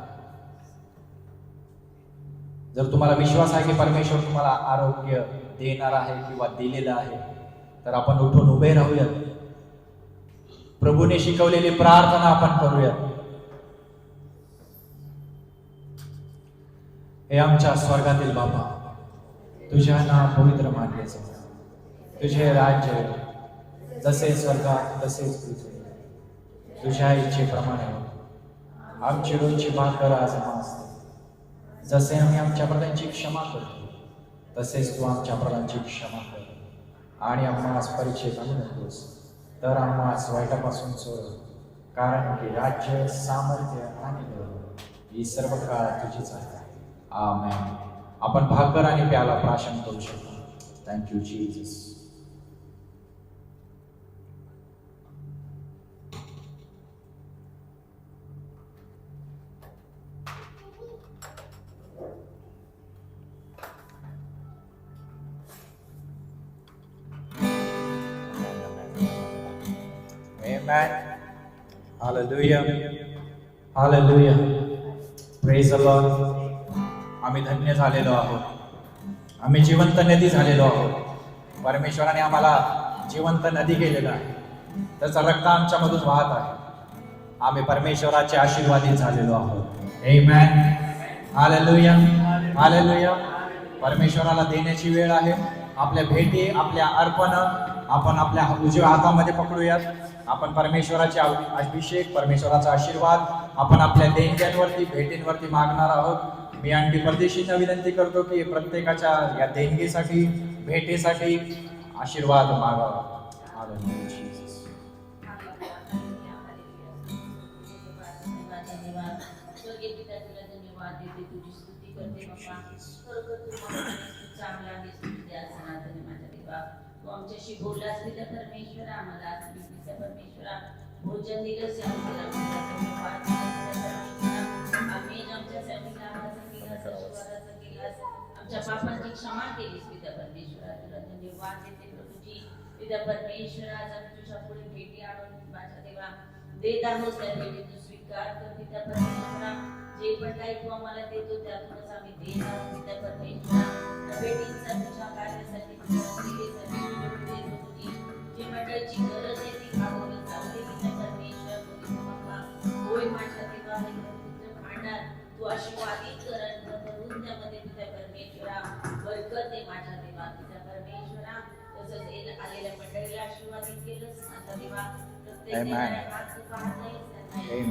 Speaker 6: जर तुम्हाला विश्वास आहे की परमेश्वर तुम्हाला आरोग्य देणार आहे किंवा दिलेलं आहे, तर आपण उठून उभे राहूयात. प्रभूने शिकवलेली प्रार्थना आपण करूयात. हे आमच्या स्वर्गातील बाबा, तुझ्या नाव पवित्र मानले जाऊ. तुझे राज्य जसे स्वर्गात तसेच पृथ्वी. तुझ्या इच्छेप्रमाणे आमची रोजची भाकर आज आम्हास दे. जसे आम्ही आमच्या प्रधांची क्षमा करतो, तसेच तू आमच्या प्रधांची क्षमा कर. आणि आम्हास परीक्षेत आणू नकोस, तर आम्हास वाईटापासून सोड. कारण की राज्य, सामर्थ्य आणि बळ ही सर्व काळ तुझीच आहे. आमेन. आपण भाकर आणि प्याला प्राशन करू शकतो. Thank you Jesus. Amen. Hallelujah. Hallelujah. Praise the Lord. आम्ही धन्य झालेलो आहोत. आम्ही जिवंत नदी झालेलो आहोत. परमेश्वराने आम्हाला जिवंत नदी केलेलं आहे. त्याचा रक्त आमच्यामधून वाहत आहे. आम्ही परमेश्वराचे आशीर्वादित झालेलो आहोत. Amen. Hallelujah. Hallelujah. परमेश्वराला देण्याची वेळ आहे. आपल्या भेटी, आपल्या अर्पण आपण आपल्या उजव्या हातामध्ये पकडूयात. आपण परमेश्वराचे अभिषेक, परमेश्वराचा आशीर्वाद आपण आपल्या देणग्यांवरती, भेटींवरती मागणार आहोत. मी आणखी परदेशींना विनंती करतो की प्रत्येकाच्या या देणगीसाठी, भेटीसाठी आशीर्वाद मागावा. Hallelujah Jesus.
Speaker 8: तू आमच्याशी बोललास तिथं परमेश्वरा, आम्हाला आज तिथं परमेश्वरा भोजन दिलंस, आम्ही आमच्यासाठी लाभाचं केलास, आशीर्वादाचं केलास, आमच्या पापांची क्षमा केलीस तिथं परमेश्वरा. तुला धन्यवाद देते प्रभूजी. तिथं परमेश्वरा आज आम्ही तुझ्या पुढे भेटी आणून माझ्या देवा देत आहोत. त्या भेटी तू स्वीकार कर तिथं परमेश्वरा. जे पण काही तू आम्हाला देतो त्यातूनच आम्ही देत आहोत तिथं परमेश्वरा. त्या भेटींचा तुझ्या कार्यासाठी, तुझ्या सेवेसाठी जी मंडळीची गरज आहे ती भागवली जाऊ दे तिथं परमेश्वर. होय माझ्या देवा, हे तुझं भांडार तू आशीर्वादित कर आणि भरून त्यामध्ये तुझ्या परमेश्वरा बरकत आहे माझ्या देवा तुझ्या परमेश्वरा. तसंच आलेल्या मंडळीला आशीर्वादित केलंस माझ्या देवा. प्रत्येक हात तू पाहतायस. होय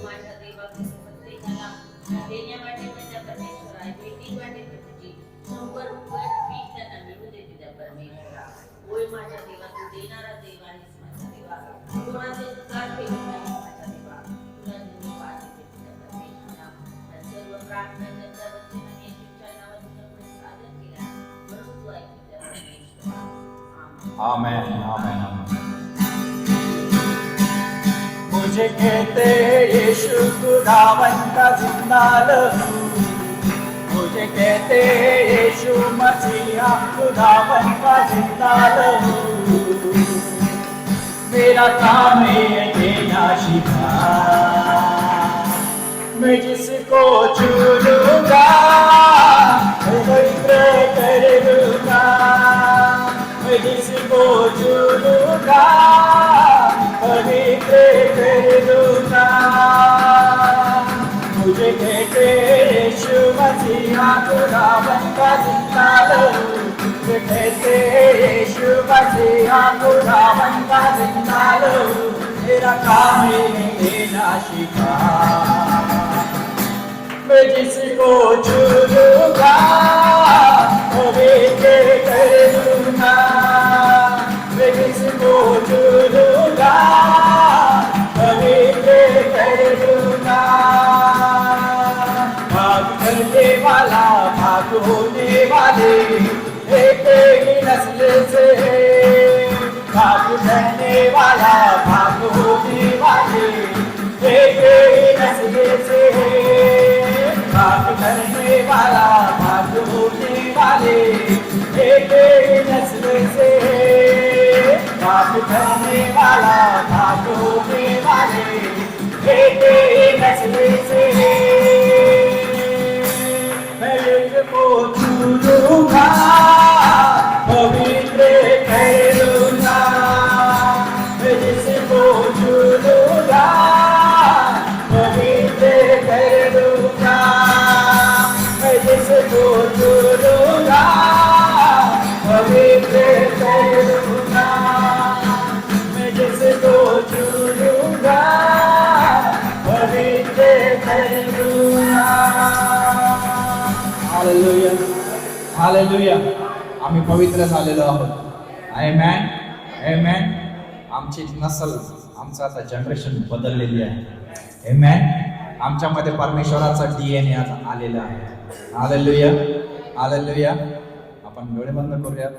Speaker 8: माझ्या देवा, प्रत्येकाला देण्यावाटे माझ्या परमेश्वरा, भेटी वाटे तुझी 100 पीठ त्यांना मिळू दे तिथं परमेश्वरा. होय माझ्या देवा, तू देणारा देव आहेस माझ्या देवा. कोणाचे उपकार केले नाही माझ्या देवा. तुला धन्यवाद.
Speaker 6: आमेन आमेन आमेन। मुझे कहते यीशु खुदावन का जिंदा लहू, मुझे कहते यीशु मसीहा खुदावन का जिंदा लहू। मेरा काम है देना शिफा, मैं जिसको चुनूंगा पवित्र कर दूंगा, मैं जिसको चुनूंगा पवित्र कर दूंगा। मुझे कहते यीशु मसीहा खुदावन का जिंदा लहू, मुझे कहते यीशु मसीहा खुदावन का जिंदा लहू। मेरा काम है देना शिफा, मैं जिसको चुनूंगा पवित्र कर दूंगा, मैं जिसको चुनूंगा पवित्र कर दूंगा। भाग करने वाला भाग होने वाले एक ही नस्ल से, भाग करने वाला भाग होने वाले एक ही नस्ल से, भाग करने वाला भाग होने वाले एक ही नस्ल से, भाग करने वाला भाग होने वाले एक ही नस्ल से। मैं इसको चुनूंगा पवित्र कर दूंगा, मैं जिसको चुनूंगा पवित्र कर दूंगा, मैं जिसको चुनूंगा पवित्र कर दूंगा, मैं जिसको चुनूंगा पवित्र कर दूंगा। Hallelujah hallelujah. आम्ही पवित्र झालेलो आहोत। आमेन आमेन। आमची नसल, आमचं आता जनरेशन बदललेली आहे। आमेन। आमच्यामध्ये परमेश्वराचा DNA आज आलेला आहे। Hallelujah hallelujah. आपण डोळे बंद करूया,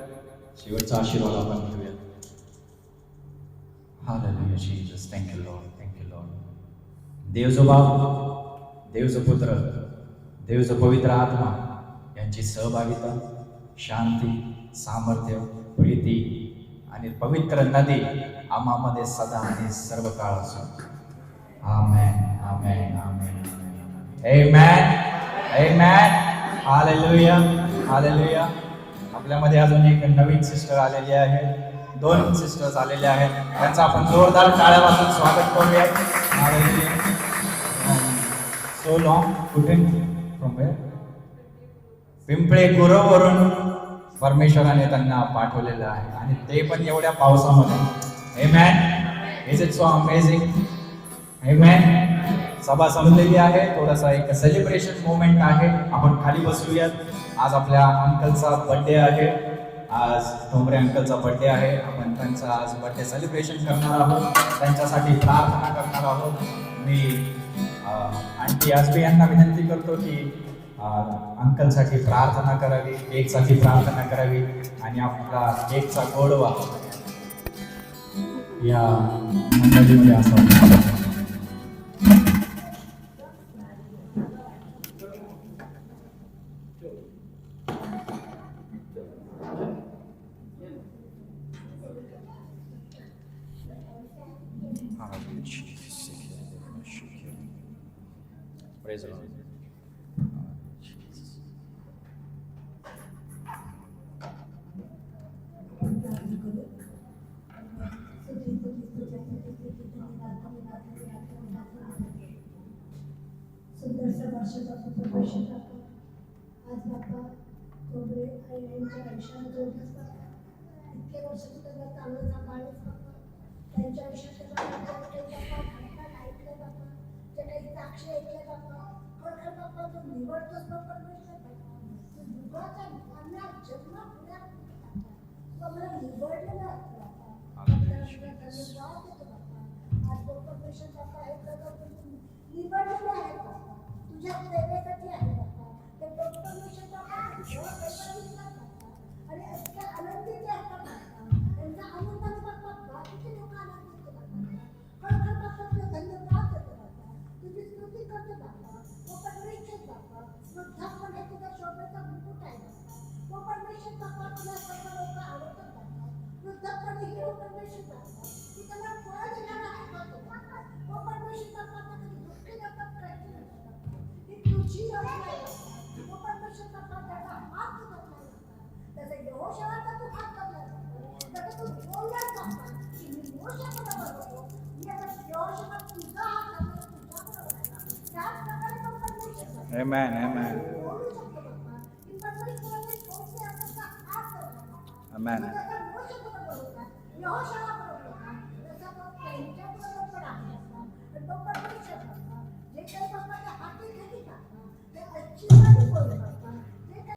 Speaker 6: शेवटचा आशीर्वाद आपण घेऊया। Hallelujah Jesus, thank you Lord, thank you Lord. देव जो बाप, देव जो पुत्र, देव जो पवित्र आत्मा यांची सहभागिता, शांती, सामर्थ्य, प्रीती आणि पवित्र नदी आम्हामध्ये सदा आणि सर्व काळ असो। Amen amen amen amen amen. Hallelujah hallelujah. आपल्यामध्ये अजून एक नवीन सिस्टर आलेली आहे, 2 सिस्टर्स आलेले आहेत, त्यांचं आपण जोरदार टाळ्या वाजवून स्वागत करूया। हालेलुया। सो लॉंग कुठे फ्रॉम वेअर? पिंपळे गुरवरून परमेश्वराने त्यांना पाठवलेलं आहे आणि ते पण एवढ्या पावसामध्ये। Amen. Is it so amazing? Amen. सभा संपलेली आहे, थोडासा एक सेलिब्रेशन मोमेंट आहे, आपण खाली बसूयात। आज आपल्या अंकलचा बर्थडे आहे, आज ठोंबरे अंकलचा बर्थडे आहे, आपण त्यांचा आज बर्थडे सेलिब्रेशन करणार आहोत, त्यांच्यासाठी प्रार्थना करणार आहोत। मी आंटी आजबी यांना विनंती करतो की अंकलसाठी प्रार्थना करावी, केकसाठी प्रार्थना करावी आणि आपला केकचा गोडवा या मंडळीमध्ये असावा। Praise the Lord.
Speaker 9: सुंदरशा वर्षाचा प्रवेश करतो आज बाप्पा ठोंबरे यांच्या आयुष्यात जोडलं बाप्पा इतके वर्ष तुझं चांगलं सांभाळलं बाप्पा त्यांच्या आयुष्यात बाप्पा ऐकलं बाप्पा जे काही साक्षी ऐकलं बाप्पा खरखर बाप्पा तू निवडतोस बाप्पा तू युगाचा अन्याय जन्म पुण्यात तू आम्हाला निवडलेलं असतं बाप्पा धन्यवाद देतो बाप्पा आज बाप्पा पेशंट बाप्पा ऐकलं निवडलेलं आहे बाप्पा तुझ्या सेवेसाठी आहे बाप्पा ते परमेश्वर बाप्पा आणि इतक्या आनंदीचे असतात बाप्पा त्यांचा
Speaker 6: Amen, amen. Amen.
Speaker 9: जे काही बाप्पाच्या हाती घेतली का ते अजिबात बोलू